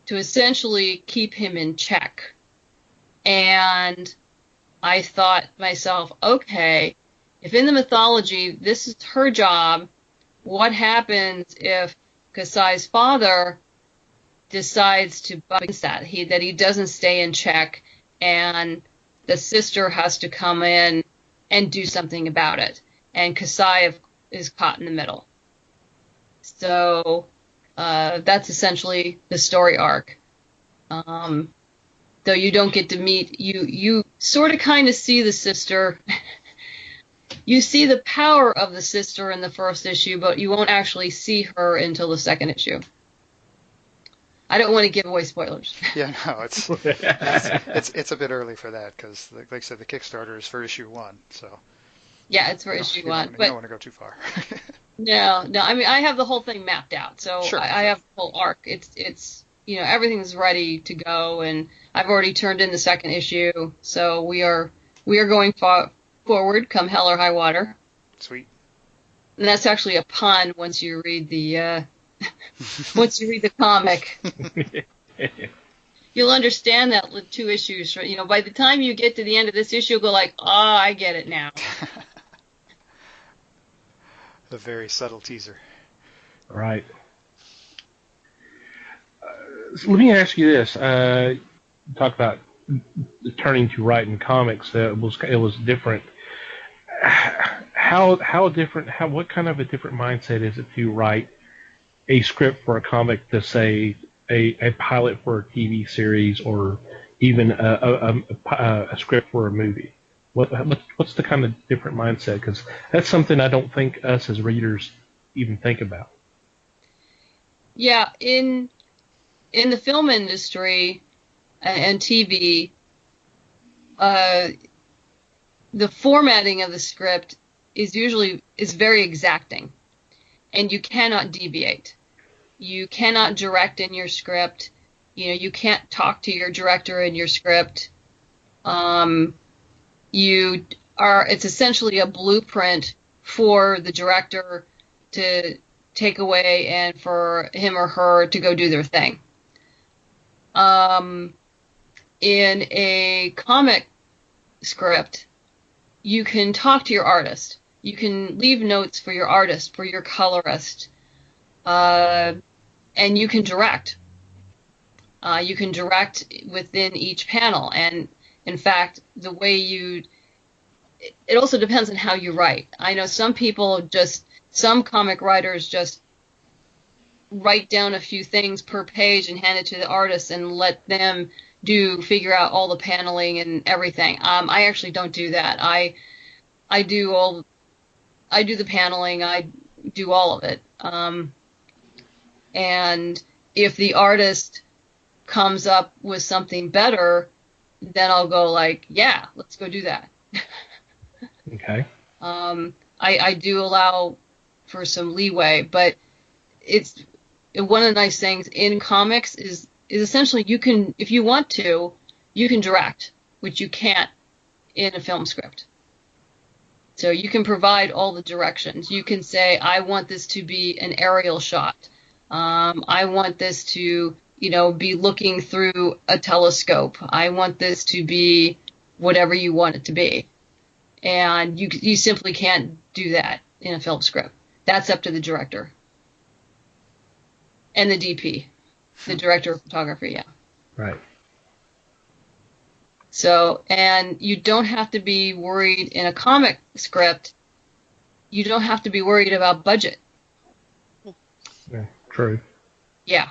to essentially keep him in check. And I thought to myself, okay, if in the mythology this is her job, what happens if Kasai's father decides to buck against that, that he doesn't stay in check, and the sister has to come in and do something about it, and Kasai is caught in the middle. So that's essentially the story arc. Though you don't get to meet, you sort of kind of see the sister. You see the power of the sister in the first issue, but you won't actually see her until the second issue. I don't want to give away spoilers. Yeah, no, it's a bit early for that because, like I said, the Kickstarter is for issue 1. So yeah, it's for issue 1. You don't want to go too far. No. I mean, I have the whole thing mapped out, so sure, I have the whole arc. It's everything's ready to go, and I've already turned in the second issue, so we are going forward, come hell or high water. Sweet. And that's actually a pun once you read the comic. You'll understand that with 2 issues. By the time you get to the end of this issue, you'll go like, I get it now. A very subtle teaser. Right. So let me ask you this. Talk about turning to writing comics. It was different. How different? What kind of a different mindset is it to write a script for a comic to, say, a pilot for a TV series, or even a script for a movie? What's the kind of different mindset? Because that's something I don't think us as readers even think about. Yeah, in the film industry and TV, the formatting of the script is very exacting, and you cannot deviate. You cannot direct in your script. You can't talk to your director in your script. It's essentially a blueprint for the director to take away and for him or her to go do their thing. In a comic script, you can talk to your artist. You can leave notes for your artist, for your colorist, and you can direct. You can direct within each panel, and in fact, the way it also depends on how you write. I know some comic writers just write down a few things per page and hand it to the artist and let them figure out all the paneling and everything. I actually don't do that. I do the paneling. I do all of it. And if the artist comes up with something better, then I'll go like, yeah, let's go do that. Okay. I do allow for some leeway, but it's one of the nice things in comics is essentially you can, if you want to, you can direct, which you can't in a film script. So you can provide all the directions. You can say, I want this to be an aerial shot. I want this to, be looking through a telescope. I want this to be whatever you want it to be. And you simply can't do that in a film script. That's up to the director. And the DP, the director of photography, yeah. Right. So, and you don't have to be worried in a comic script. You don't have to be worried about budget. Yeah, true. Yeah.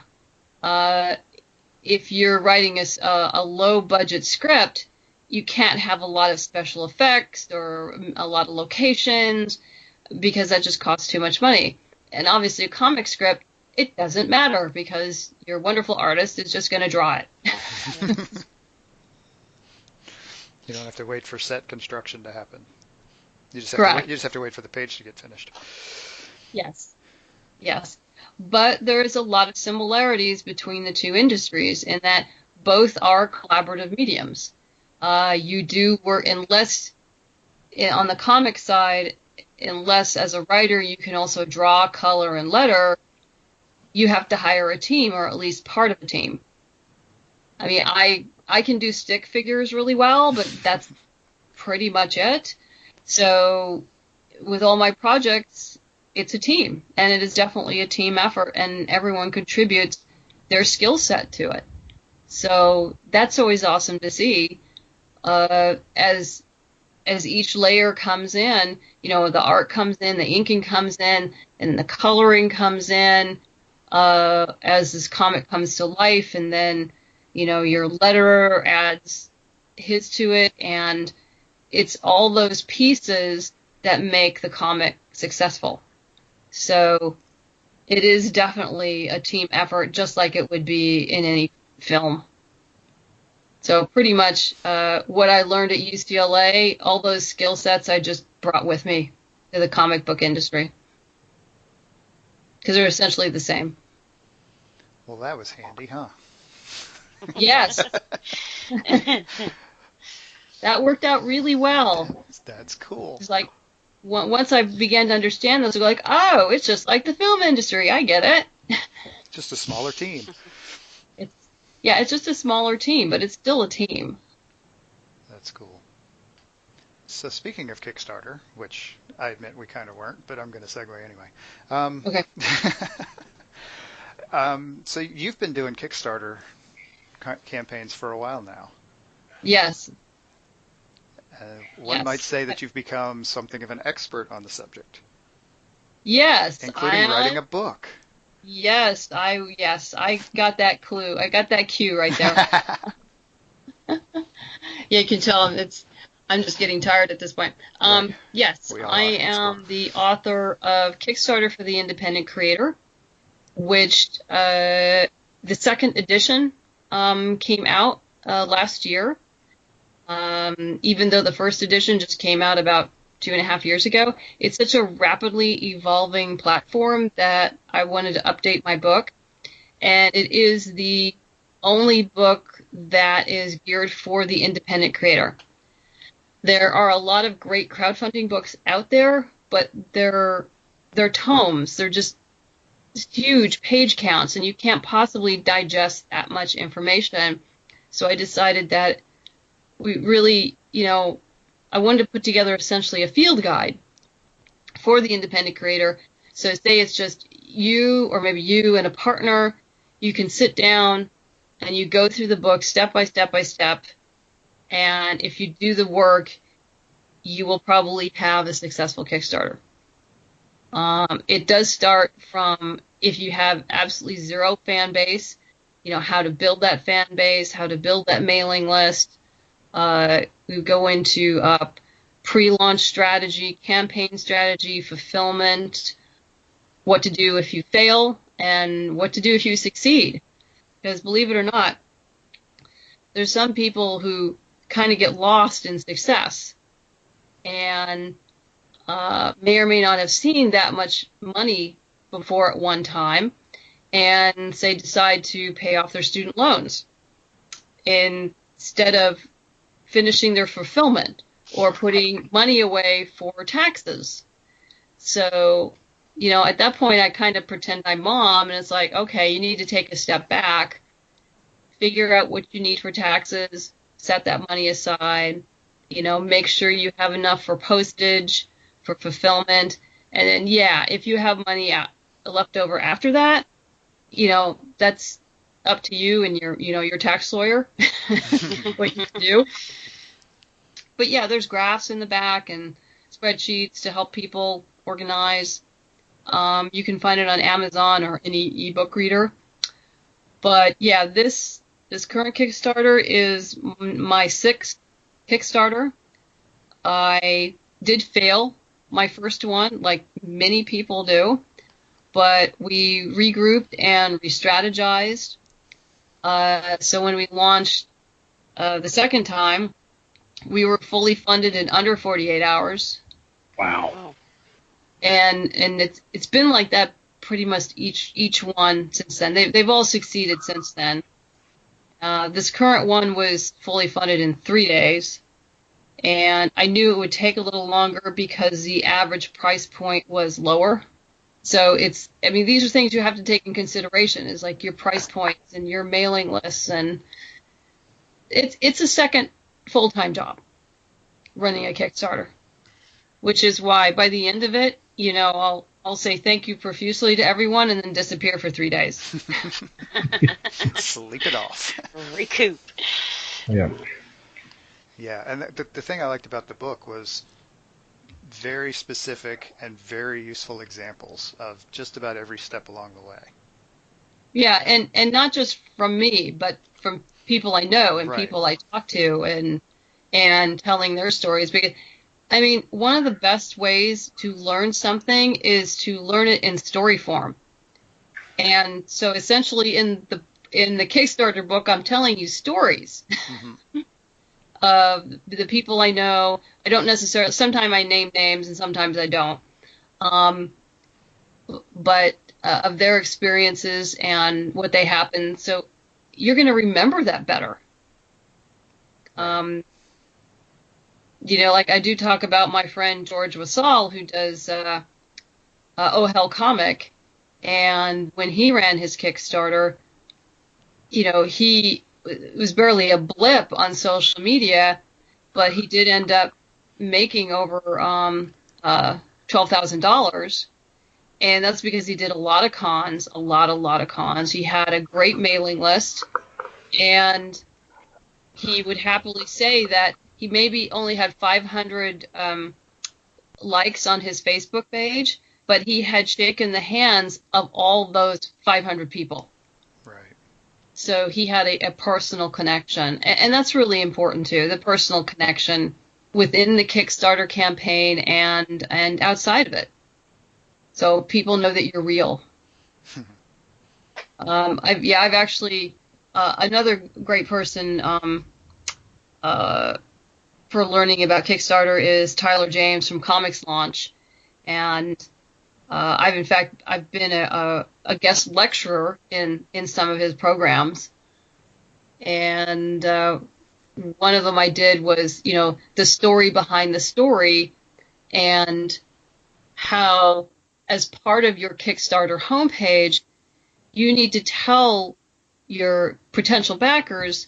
If you're writing a low budget script, you can't have a lot of special effects or a lot of locations because that just costs too much money. And obviously a comic script, it doesn't matter because your wonderful artist is just going to draw it. You don't have to wait for set construction to happen. You just have to wait for the page to get finished. Yes. But there is a lot of similarities between the two industries in that both are collaborative mediums. You do work on the comic side, unless as a writer you can also draw, color, and letter, you have to hire a team or at least part of a team. I mean, I can do stick figures really well, but that's pretty much it. So with all my projects, it's a team, and it is definitely a team effort, and everyone contributes their skill set to it. So that's always awesome to see. As each layer comes in, the art comes in, the inking comes in, and the coloring comes in, as this comic comes to life, and then, your letterer adds his to it, and it's all those pieces that make the comic successful. So it is definitely a team effort, just like it would be in any film. So pretty much what I learned at UCLA, all those skill sets I just brought with me to the comic book industry. Because they're essentially the same. Well, that was handy, huh? Yes. That worked out really well. That's cool. It's like, once I began to understand those, I was like, oh, it's just like the film industry. I get it. Just a smaller team. It's just a smaller team, but it's still a team. That's cool. So speaking of Kickstarter, which I admit we kind of weren't, but I'm going to segue anyway. Okay. So you've been doing Kickstarter campaigns for a while now. Yes. One might say that you've become something of an expert on the subject. Yes. Including writing a book. Yes, I got that clue. I got that cue right there. Yeah, you can tell I'm just getting tired at this point. Right. Yes, I am the author of Kickstarter for the Independent Creator, which the second edition came out last year. Even though the first edition just came out about 2.5 years ago, it's such a rapidly evolving platform that I wanted to update my book. And it is the only book that is geared for the independent creator. There are a lot of great crowdfunding books out there, but they're tomes. They're just huge page counts, and you can't possibly digest that much information. So I decided that we really, I wanted to put together essentially a field guide for the independent creator. So say it's just you, or maybe you and a partner, you can sit down and you go through the book step by step by step. And if you do the work, you will probably have a successful Kickstarter. It does start from if you have absolutely zero fan base, how to build that fan base, how to build that mailing list. We go into pre-launch strategy, campaign strategy, fulfillment, what to do if you fail, and what to do if you succeed. Because believe it or not, there's some people who kind of get lost in success and may or may not have seen that much money before at one time, and say decide to pay off their student loans instead of finishing their fulfillment or putting money away for taxes. So, at that point, I kind of pretend I'm mom, and it's like, okay, you need to take a step back, figure out what you need for taxes, set that money aside, make sure you have enough for postage, for fulfillment, and then, if you have money left over after that, that's up to you and your tax lawyer, what you do. But there's graphs in the back and spreadsheets to help people organize. You can find it on Amazon or any ebook reader. But this current Kickstarter is my 6th Kickstarter. I did fail my first one, like many people do, but we regrouped and re-strategized. So when we launched the second time, we were fully funded in under 48 hours. Wow. And it's been like that pretty much each one since then. They've all succeeded since then. This current one was fully funded in 3 days, and I knew it would take a little longer because the average price point was lower. So these are things you have to take in consideration, is like your price points and your mailing lists, and it's a second full-time job running a Kickstarter, which is why by the end of it, I'll say thank you profusely to everyone and then disappear for 3 days. Sleep it off. Recoup. Yeah. Yeah, and the thing I liked about the book was very specific and very useful examples of just about every step along the way. Yeah, and not just from me, but from people I know and Right. people I talk to and telling their stories. Because one of the best ways to learn something is to learn it in story form. And so essentially in the Kickstarter book, I'm telling you stories. Mm-hmm. Of the people I know. I don't necessarily, sometimes I name names and sometimes I don't. But of their experiences and what they happened. So you're going to remember that better. Like I do talk about my friend George Wasall, who does Oh Hell Comic. And when he ran his Kickstarter, it was barely a blip on social media, but he did end up making over $12,000, and that's because he did a lot of cons. He had a great mailing list, and he would happily say that he maybe only had 500 likes on his Facebook page, but he had shaken the hands of all those 500 people. So he had a personal connection, and that's really important too, the personal connection within the Kickstarter campaign and outside of it. So people know that you're real. I've actually, another great person for learning about Kickstarter is Tyler James from Comics Launch. And I've been a guest lecturer in some of his programs, and one of them I did was, the story behind the story, and how, as part of your Kickstarter homepage, you need to tell your potential backers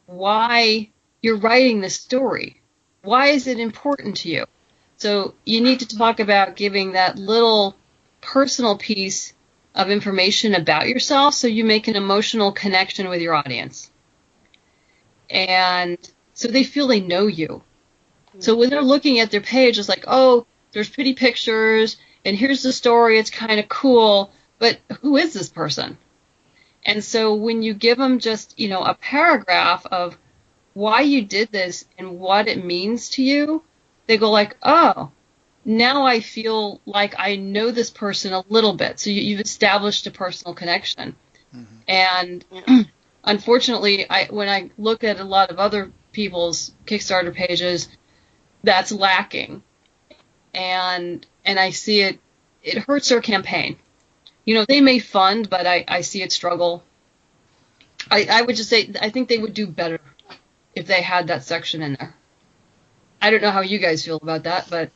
why you're writing this story. Why is it important to you? So you need to talk about giving that little personal piece of information about yourself so you make an emotional connection with your audience. And so they feel they know you. So when they're looking at their page, it's like, oh, there's pretty pictures, and here's the story, it's kind of cool, but who is this person? And so when you give them just, a paragraph of why you did this and what it means to you, they go like, oh, now I feel like I know this person a little bit. So you've established a personal connection. And unfortunately, when I look at a lot of other people's Kickstarter pages, that's lacking. And I see it hurts their campaign. They may fund, but I see it struggle. I would just say I think they would do better if they had that section in there. I don't know how you guys feel about that, but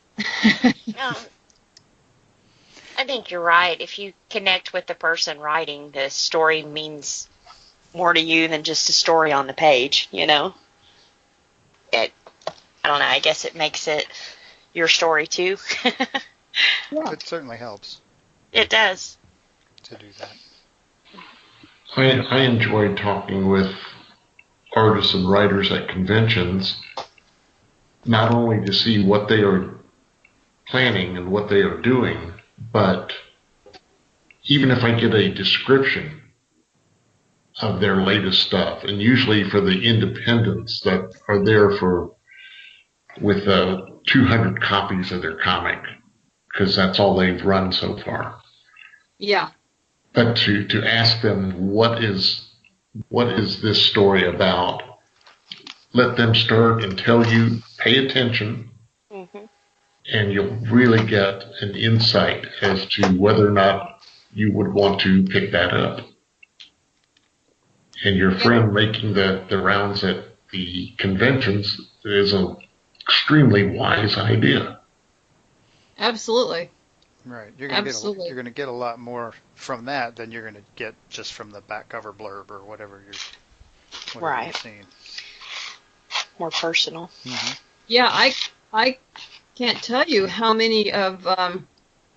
No, I think you're right. If you connect with the person writing, the story means more to you than just a story on the page, I don't know, I guess it makes it your story too. yeah. It certainly helps It does. to do that. I enjoy talking with artists and writers at conventions, not only to see what they are planning and what they are doing, but even if I get a description of their latest stuff, and usually for the independents that are there with 200 copies of their comic, because that's all they've run so far. Yeah. But to ask them what is this story about, let them start and tell you, pay attention, and you'll really get an insight as to whether or not you would want to pick that up. And your friend making the rounds at the conventions is an extremely wise idea. Absolutely. Right. You're Absolutely. going to get a lot more from that than you're going to get just from the back cover blurb or whatever you're seeing. More personal. Yeah, I can't tell you how many of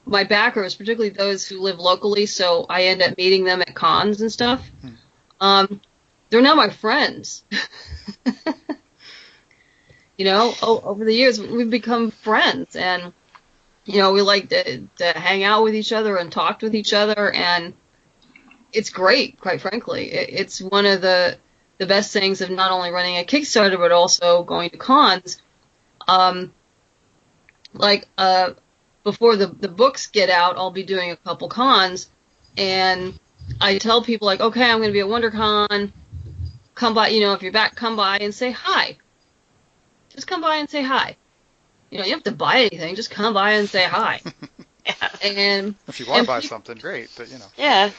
my backers, particularly those who live locally, so I end up meeting them at cons and stuff. They're now my friends. Over the years we've become friends, and we like to hang out with each other and talk with each other, and it's great, quite frankly. It's one of the best things of not only running a Kickstarter but also going to cons. Before the books get out, I'll be doing a couple cons, and I tell people, like, okay, I'm going to be at WonderCon. Come by, if you're back, come by and say hi. Just come by and say hi. You don't have to buy anything. Just come by and say hi. And if you want to buy something, great. But Yeah.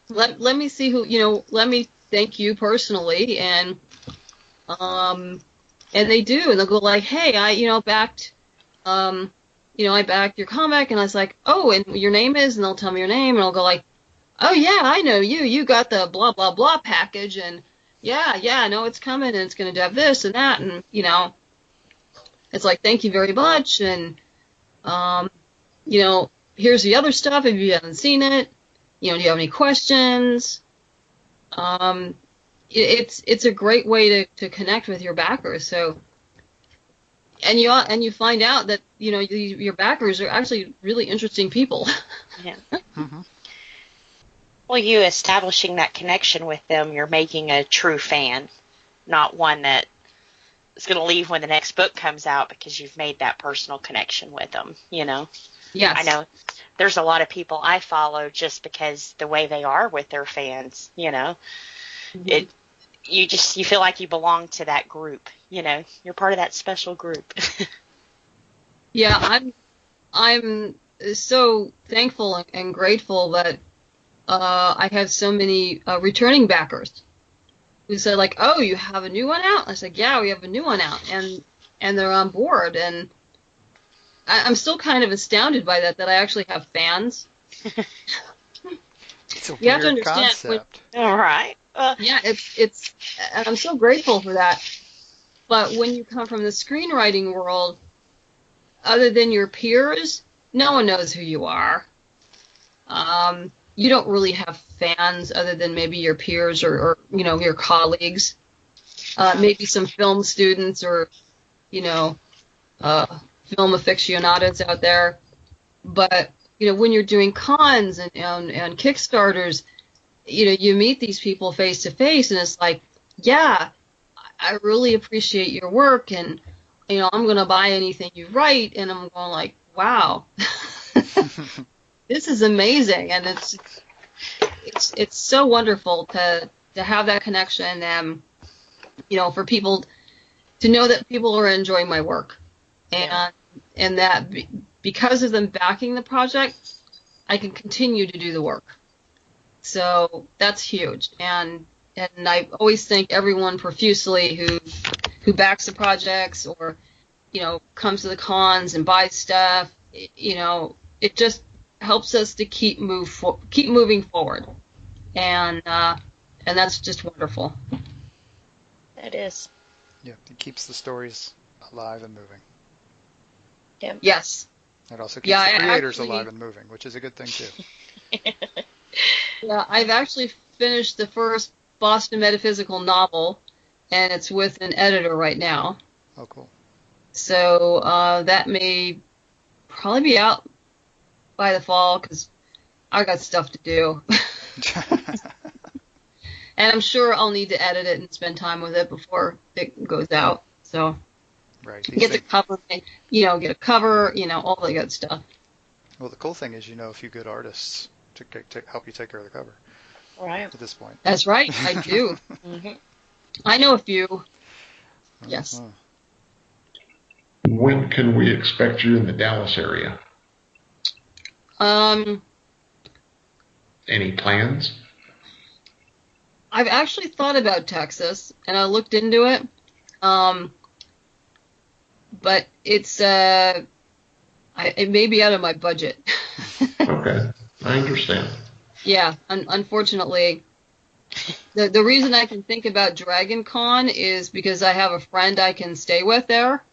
Let me see who. Let me thank you personally, and they do, and they'll go like, hey, I backed, I backed your comic, and I was like, oh, and your name is, and they'll tell me your name, and I'll go like, oh yeah, I know you. You got the blah blah blah package, and yeah, I know it's coming, and it's going to have this and that, and it's like, thank you very much, and here's the other stuff if you haven't seen it. Do you have any questions? It's a great way to connect with your backers. So, and you find out that your backers are actually really interesting people. Yeah. Well, you establishing that connection with them, you're making a true fan, not one that is going to leave when the next book comes out because you've made that personal connection with them. Yes. I know there's a lot of people I follow just because the way they are with their fans. You feel like you belong to that group. You're part of that special group. Yeah, I'm so thankful and grateful that I have so many returning backers who said, like, oh, you have a new one out? I said, yeah, we have a new one out, and they're on board, and I'm still kind of astounded by that I actually have fans. It's a You have to weird understand concept. All right. Yeah, it's and I'm so grateful for that. But when you come from the screenwriting world, other than your peers, no one knows who you are. You don't really have fans other than maybe your peers or your colleagues, maybe some film students or film aficionados out there. But when you're doing cons and Kickstarters, you meet these people face to face, and it's like, yeah, I really appreciate your work, and I'm going to buy anything you write. And I'm going like, wow, this is amazing. And it's so wonderful to have that connection and, for people to know that people are enjoying my work. And that because of them backing the project, I can continue to do the work. So that's huge. And I always thank everyone profusely who backs the projects or, comes to the cons and buys stuff. It just helps us to keep moving forward. And that's just wonderful. It is. Yeah, it keeps the stories alive and moving. Yeah. Yes. It also keeps the creators alive and moving, which is a good thing too. Yeah, I've actually finished the first Boston Metaphysical novel, and it's with an editor right now. Oh, cool. So that may probably be out by the fall because I got stuff to do. And I'm sure I'll need to edit it and spend time with it before it goes out. So right. Get the cover, get a cover, all the good stuff. Well, the cool thing is you know a few good artists to help you take care of the cover. Right. At this point. That's right. I do. Mm-hmm. I know a few. Yes. When can we expect you in the Dallas area? Any plans? I've actually thought about Texas, and I looked into it. But it's it may be out of my budget. Okay, I understand. Yeah, unfortunately, the reason I can think about Dragon Con is because I have a friend I can stay with there.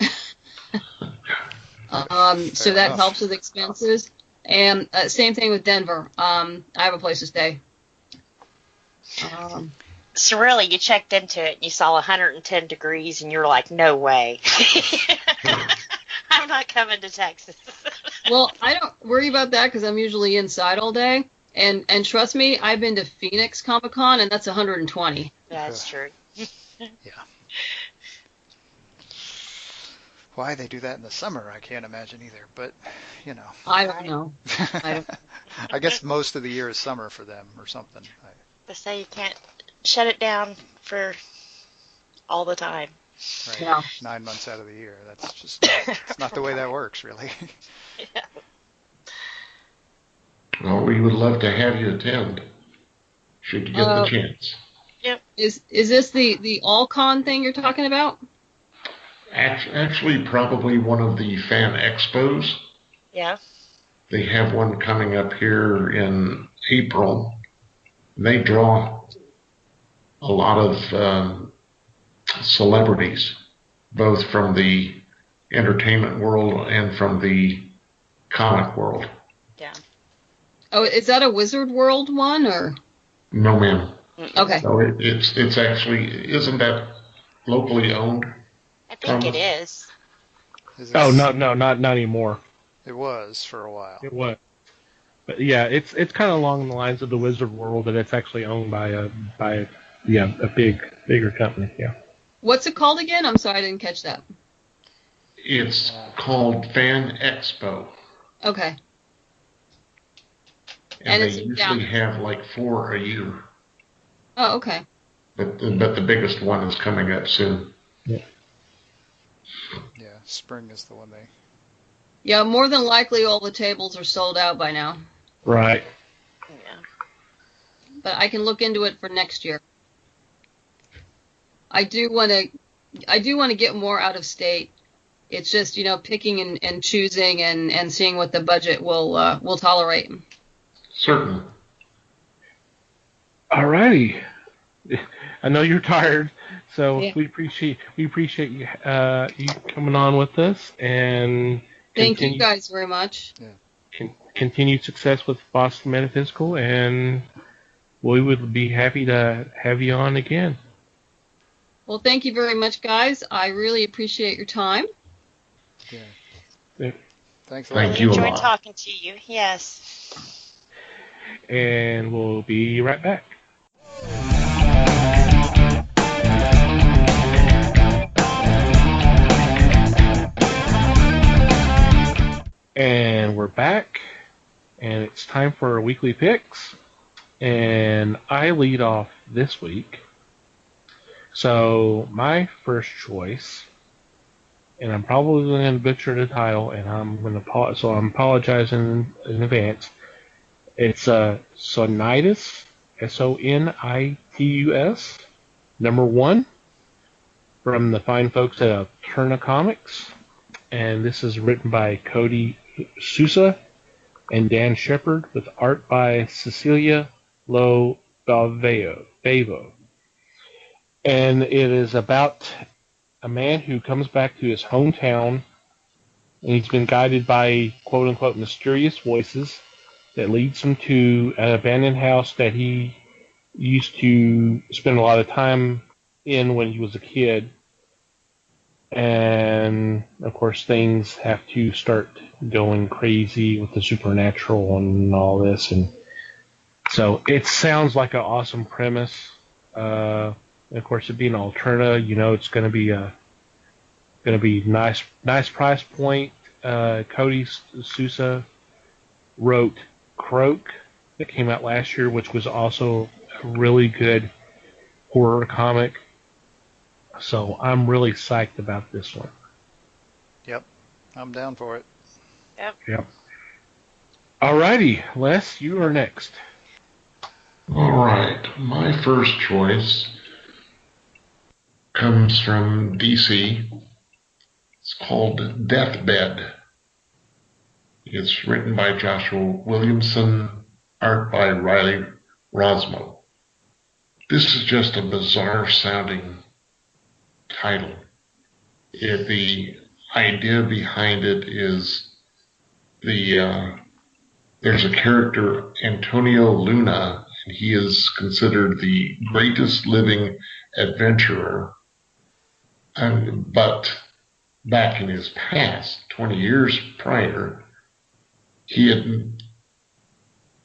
So that helps with expenses. And same thing with Denver. I have a place to stay. So really, you checked into it and you saw 110 degrees and you're like, no way. I'm not coming to Texas. Well, I don't worry about that because I'm usually inside all day. And trust me, I've been to Phoenix Comic Con and that's 120. That's true. Yeah. Why they do that in the summer, I can't imagine either. But, I don't know. I guess most of the year is summer for them or something. They say you can't shut it down for all the time. Right. Yeah. 9 months out of the year. That's just it's not the way that works, really. Yeah. Well, we would love to have you attend, should you get the chance. Yep. Is this the all-con thing you're talking about? Actually, probably one of the fan expos. Yeah. They have one coming up here in April. They draw a lot of celebrities, both from the entertainment world and from the comic world. Yeah. Oh, is that a Wizard World one or? No, ma'am. Okay. No, it's actually, isn't that locally owned? I think it is. Oh, no, not anymore. It was for a while. It was. But yeah, it's kind of along the lines of the Wizard World, that it's actually owned by a bigger company. Yeah. What's it called again? I'm sorry, I didn't catch that. It's called Fan Expo. Okay. And they it's usually have like 4 a year. Oh, okay. But the biggest one is coming up soon. Yeah. Yeah, spring is the one they... Yeah, more than likely all the tables are sold out by now. Right. Yeah. But I can look into it for next year. I do want to get more out of state. It's just, picking and choosing and seeing what the budget will tolerate. Certainly. All righty. I know you're tired, so Yeah. we appreciate you coming on with us, and Thank you guys very much. Continued success with Boston Metaphysical, and we would be happy to have you on again. Well, thank you very much, guys. I really appreciate your time. Yeah. Thanks a lot. Thank you a Enjoyed lot. talking to you. Yes. And we'll be right back. time for our weekly picks, and I lead off this week. So my first choice, and I'm probably going to butcher the title, and I'm apologizing in advance. It's Sonitus, Sonitus, #1, from the fine folks at Alterna Comics, and this is written by Cody Sousa and Dan Shepard, with art by Cecilia Lo Bavo. And it is about a man who comes back to his hometown, and he's been guided by quote-unquote mysterious voices that leads him to an abandoned house that he used to spend a lot of time in when he was a kid. And, of course, things have to start going crazy with the supernatural and all this. And so it sounds like an awesome premise. Of course, it being Alterna, it's going to be nice price point. Cody Sousa wrote Croak that came out last year, which was also a really good horror comic. So I'm really psyched about this one. Yep, I'm down for it. Yep. Alrighty, Les, you are next. All right, my first choice comes from DC. It's called Deathbed. It's written by Joshua Williamson, art by Riley Rosmo. This is just a bizarre sounding title. The idea behind it is there's a character, Antonio Luna, and he is considered the greatest living adventurer. But back in his past, 20 years prior, he had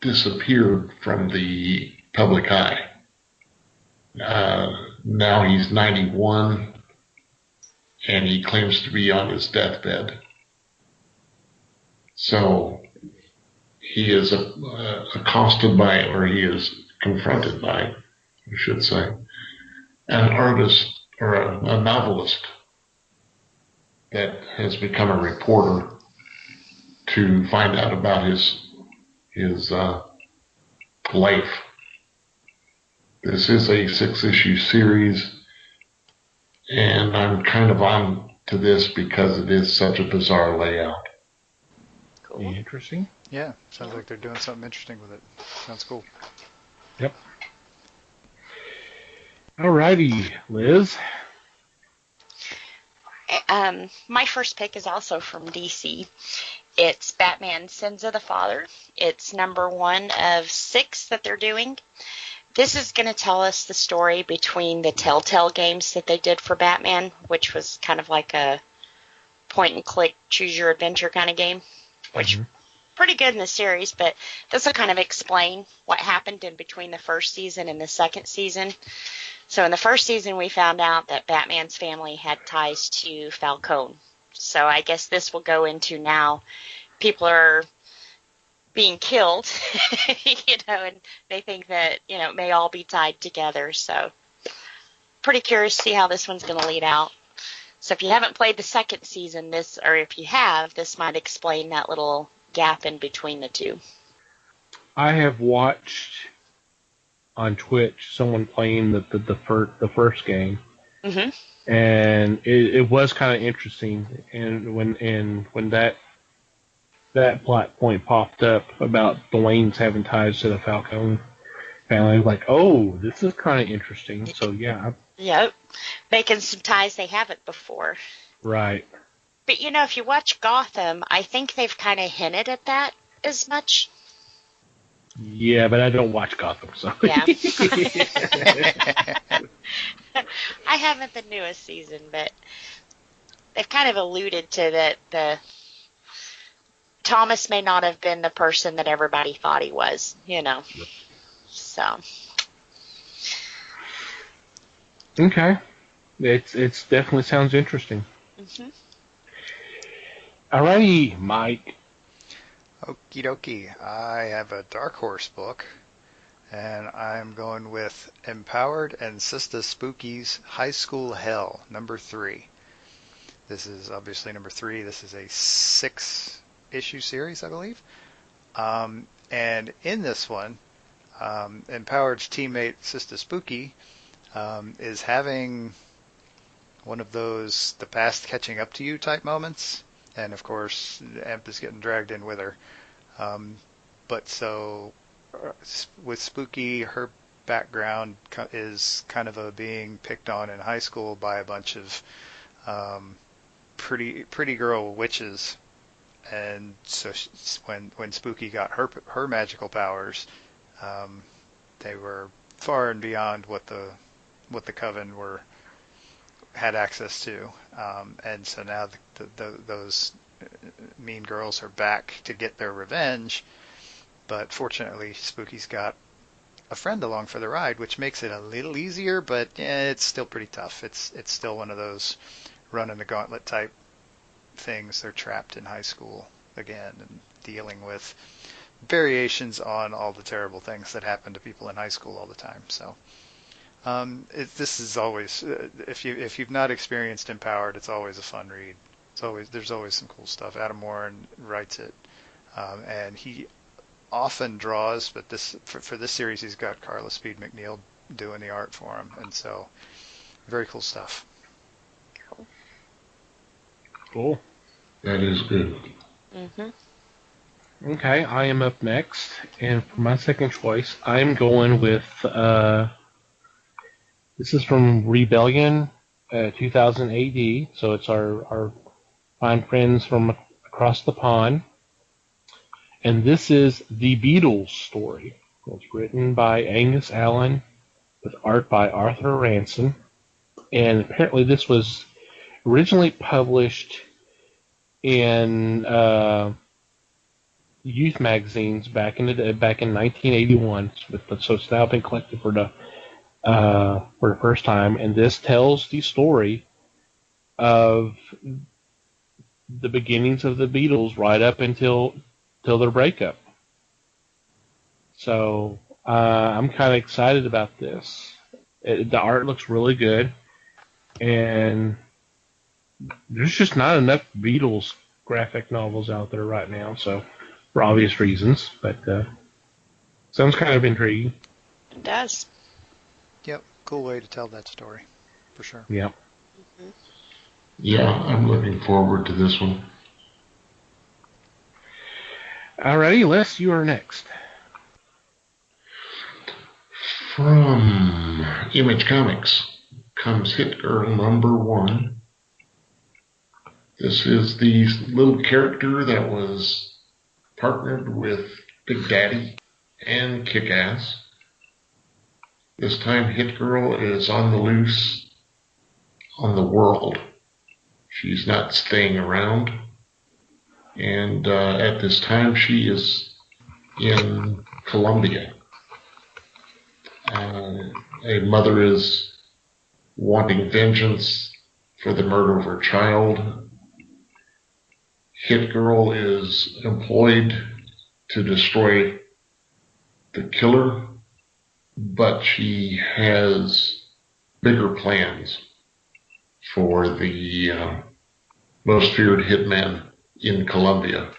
disappeared from the public eye. Now he's 91, and he claims to be on his deathbed. So he is accosted by, or he is confronted by, I should say, an artist or a novelist that has become a reporter to find out about his life. This is a 6-issue series, and I'm kind of on to this because it is such a bizarre layout. Cool. Interesting. Yeah, sounds like they're doing something interesting with it. Sounds cool. Yep. Alrighty, Liz. My first pick is also from DC. It's Batman Sins of the Father. It's #1 of 6 that they're doing. This is going to tell us the story between the Telltale games that they did for Batman, which was kind of like a point-and-click, choose-your-adventure kind of game, which pretty good in the series, but this will kind of explain what happened in between the first season and the second season. So in the first season, we found out that Batman's family had ties to Falcone. So I guess this will go into now people are being killed, and they think that, it may all be tied together. So pretty curious to see how this one's going to lead out. So if you haven't played the second season, or if you have, this might explain that little gap in between the two. I have watched on Twitch someone playing the first game, and it was kind of interesting. And when that plot point popped up about the Waynes having ties to the Falcone family, I was like, oh, this is kind of interesting. So yeah. Yep, making some ties they haven't before. Right. But if you watch Gotham, I think they've kind of hinted at that as much. Yeah, but I don't watch Gotham, so. Yeah. I haven't the newest season, but they've kind of alluded to that the Thomas may not have been the person that everybody thought he was, So. Okay. It's definitely sounds interesting. Alrighty, Mike. Okie dokie. I have a Dark Horse book, and I'm going with Empowered and Sister Spooky's High School Hell, number 3. This is obviously number 3. This is a 6-issue series, I believe. And in this one, Empowered's teammate, Sister Spooky, is having one of those the past catching up to you type moments. And of course, Emp is getting dragged in with her. But so with Spooky, her background is kind of a being picked on in high school by a bunch of pretty girl witches. And so when Spooky got her magical powers, they were far and beyond what the Coven had access to, and so now those mean girls are back to get their revenge. But fortunately, Spooky's got a friend along for the ride, which makes it a little easier. But it's still pretty tough. It's still one of those running the gauntlet type things. They're trapped in high school again and dealing with variations on all the terrible things that happen to people in high school all the time. So this is always, if you've not experienced Empowered, it's always a fun read. There's always some cool stuff. Adam Warren writes it, and he often draws, but for this series he's got Carla Speed McNeil doing the art for him, and so very cool stuff. Cool. That is good. Mm-hmm. Okay, I am up next, and for my second choice, I'm going with, this is from Rebellion, 2000 AD, so it's our fine friends from across the pond, and this is The Beatles Story. It's written by Angus Allen, with art by Arthur Ranson, and apparently this was originally published in youth magazines back in 1981. So it's now been collected for the first time, and this tells the story of the beginnings of the Beatles right up until their breakup. So I'm kind of excited about this. The art looks really good, and there's just not enough Beatles graphic novels out there right now, so for obvious reasons, but sounds kind of intriguing. It does. Yep, cool way to tell that story, for sure. Yeah. Mm-hmm. Yeah, I'm looking forward to this one. Alrighty, Les, you are next. From Image Comics comes Hit Girl #1. This is the little character that was partnered with Big Daddy and Kick-Ass. This time Hit Girl is on the loose on the world. She's not staying around. And at this time she is in Colombia. A mother is wanting vengeance for the murder of her child. Hit Girl is employed to destroy the killer, but she has bigger plans for the most feared hitman in Colombia.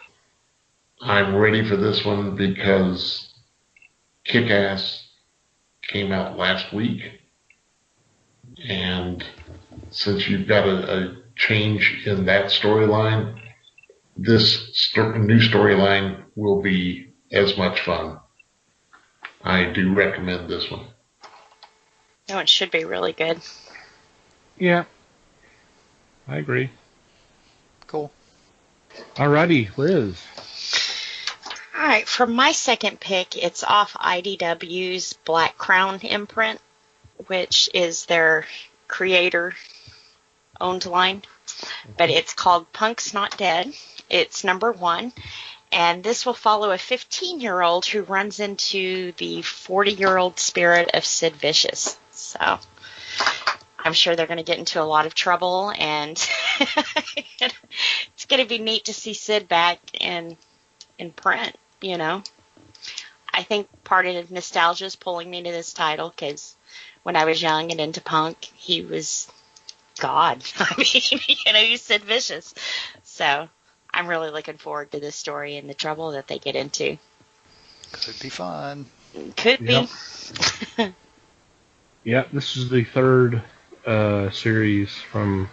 I'm ready for this one because Kick-Ass came out last week, and since you've got a change in that storyline, this new storyline will be as much fun. I do recommend this one. No, it should be really good. Yeah, I agree. Cool. Alrighty, Liz. All right, for my second pick, it's off IDW's Black Crown imprint, which is their creator-owned line. But it's called Punk's Not Dead. It's #1. And this will follow a 15-year-old who runs into the 40-year-old spirit of Sid Vicious. So I'm sure they're going to get into a lot of trouble, and it's going to be neat to see Sid back and in print, you know. I think part of nostalgia is pulling me to this title because when I was young and into punk, he was God. I mean, you know, he's Sid Vicious. So I'm really looking forward to this story and the trouble that they get into. Could be fun. Could Yep. be. Yeah, this is the third series from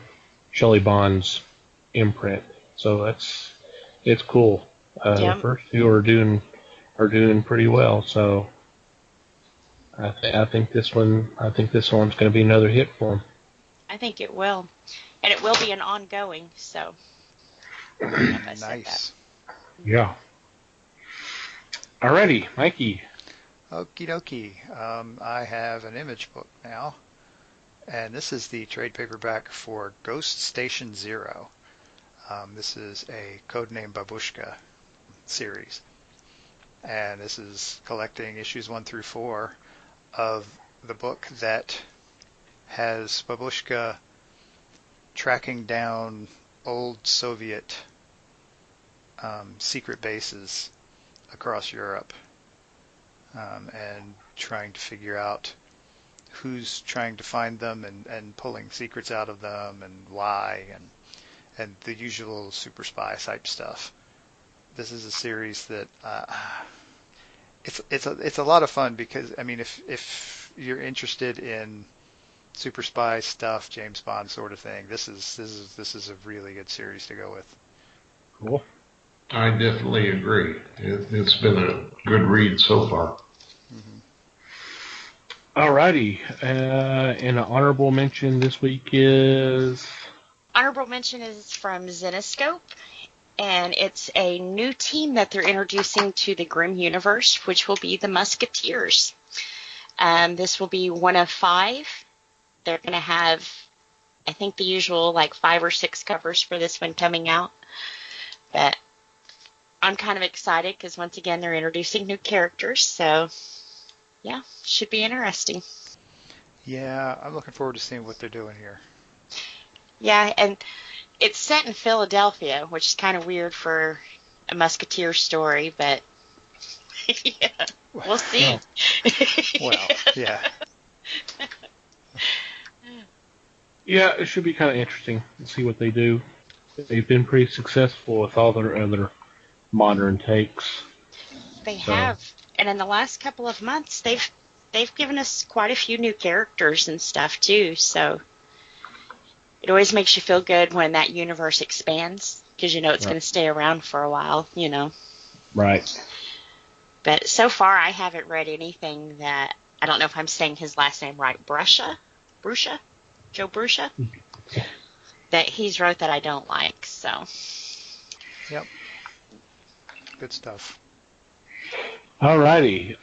Shelley Bond's imprint, so it's cool. The Yep. first two are doing pretty well, so I think this one's going to be another hit for him. I think it will. And it will be an ongoing, so. I don't know if I said Nice. that. Yeah. Alrighty, Mikey. Okie dokie. I have an image book now, and this is the trade paperback for Ghost Station Zero. This is a Codename Babushka series, and this is collecting issues 1 through 4 of the book that has Babushka tracking down old Soviet secret bases across Europe, and trying to figure out who's trying to find them and pulling secrets out of them and why, and the usual super spy type stuff. This is a series that it's a lot of fun because, I mean, if you're interested in super spy stuff, James Bond sort of thing, this is a really good series to go with. Cool. I definitely agree. It's been a good read so far. Alrighty, and an honorable mention this week is... Honorable mention is from Zenoscope, and it's a new team that they're introducing to the Grimm universe, which will be the Musketeers. This will be one of 5. They're going to have, I think, the usual like 5 or 6 covers for this one coming out. But I'm kind of excited because, once again, they're introducing new characters. So, yeah, should be interesting. Yeah, I'm looking forward to seeing what they're doing here. Yeah, and it's set in Philadelphia, which is kind of weird for a Musketeer story, but yeah, we'll see. Well, yeah. Yeah, it should be kind of interesting to see what they do. They've been pretty successful with all their other modern takes. They have, and in the last couple of months, they've given us quite a few new characters and stuff too. So it always makes you feel good when that universe expands because you know it's going to stay around for a while. You know. Right. But so far, I haven't read anything that, I don't know if I'm saying his last name right, Joe Brusha, that he's wrote that I don't like. So. Yep. Good stuff. Alrighty.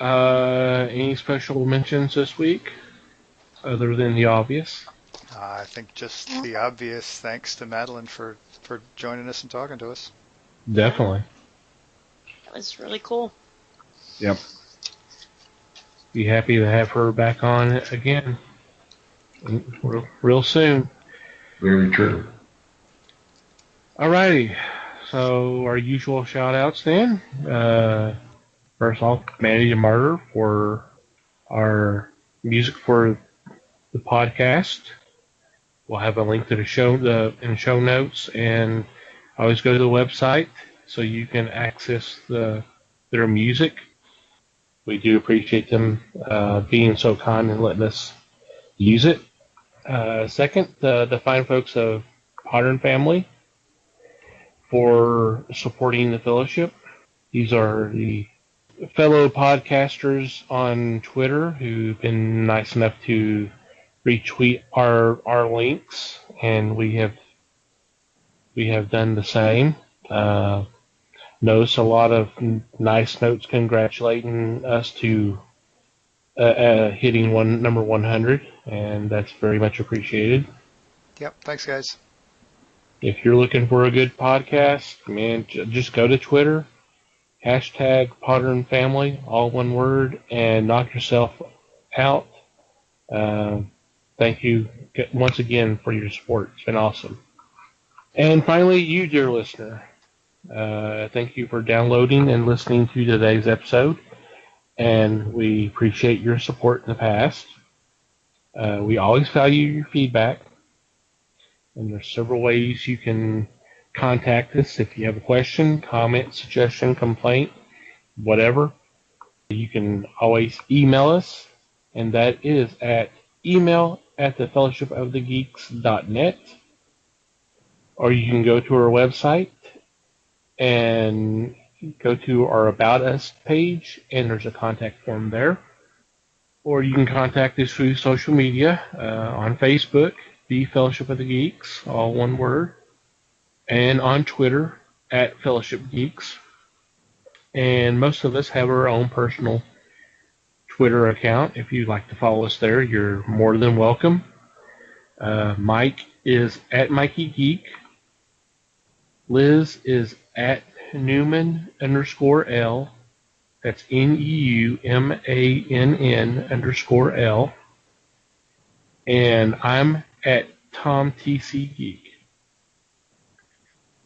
Any special mentions this week, other than the obvious? I think just the obvious thanks to Madeleine for joining us and talking to us. Definitely. That was really cool. Yep. Be happy to have her back on again real soon. Very true. Alrighty. So our usual shout outs then. First off, Mandy and Martyr for our music for the podcast. We'll have a link to the show in show notes, and always go to the website so you can access their music. We do appreciate them being so kind and letting us use it. Second, the fine folks of Modern Family for supporting the fellowship. These are the fellow podcasters on Twitter who've been nice enough to retweet our links, and we have done the same. Notice a lot of nice notes congratulating us to hitting number 100, and that's very much appreciated. Yep. Thanks, guys. If you're looking for a good podcast, man, just go to Twitter, hashtag Potter & Family, all one word, and knock yourself out. Thank you once again for your support. It's been awesome. And finally, you, dear listener, Thank you for downloading and listening to today's episode, and we appreciate your support in the past. We always value your feedback, and there's several ways you can contact us if you have a question, comment, suggestion, complaint, whatever. You can always email us, and that is at email@thefellowshipofthegeeks.net, or you can go to our website and go to our About Us page, and there's a contact form there. Or you can contact us through social media on Facebook, The Fellowship of the Geeks, all one word, and on Twitter @Fellowship Geeks. And most of us have our own personal Twitter account. If you'd like to follow us there, you're more than welcome. Mike is @MikeyGeek. Liz is @Newman_L. That's NEUMANN_L. And I'm @TomTCGeek.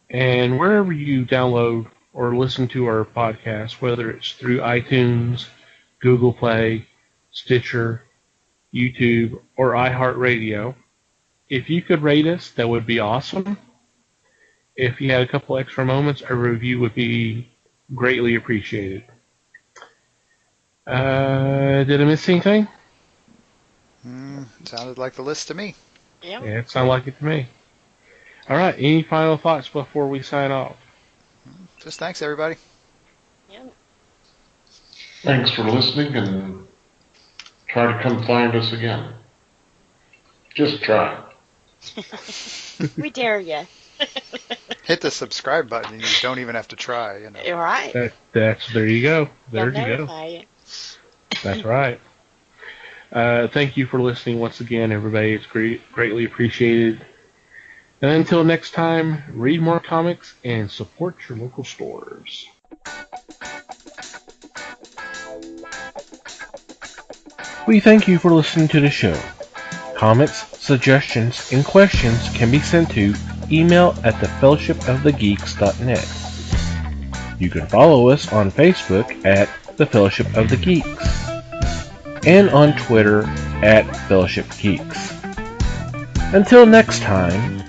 And wherever you download or listen to our podcast, whether it's through iTunes, Google Play, Stitcher, YouTube, or iHeartRadio, if you could rate us, that would be awesome. If you had a couple extra moments, a review would be greatly appreciated. Did I miss anything? Sounded like the list to me. Yeah. Yeah, it sounded like it to me. All right, any final thoughts before we sign off? Just thanks, everybody. Yeah. Thanks for listening, and try to come find us again. Just try. We dare you. Hit the subscribe button, and you don't even have to try. You know. You're right. There you go. There You'll you go. notify you. That's right. Thank you for listening once again, everybody. It's greatly appreciated. And until next time, read more comics and support your local stores. We thank you for listening to the show. Comments, suggestions, and questions can be sent to email@thefellowshipofthegeeks.net. You can follow us on Facebook @The Fellowship of the Geeks and on Twitter @Fellowship Geeks. Until next time,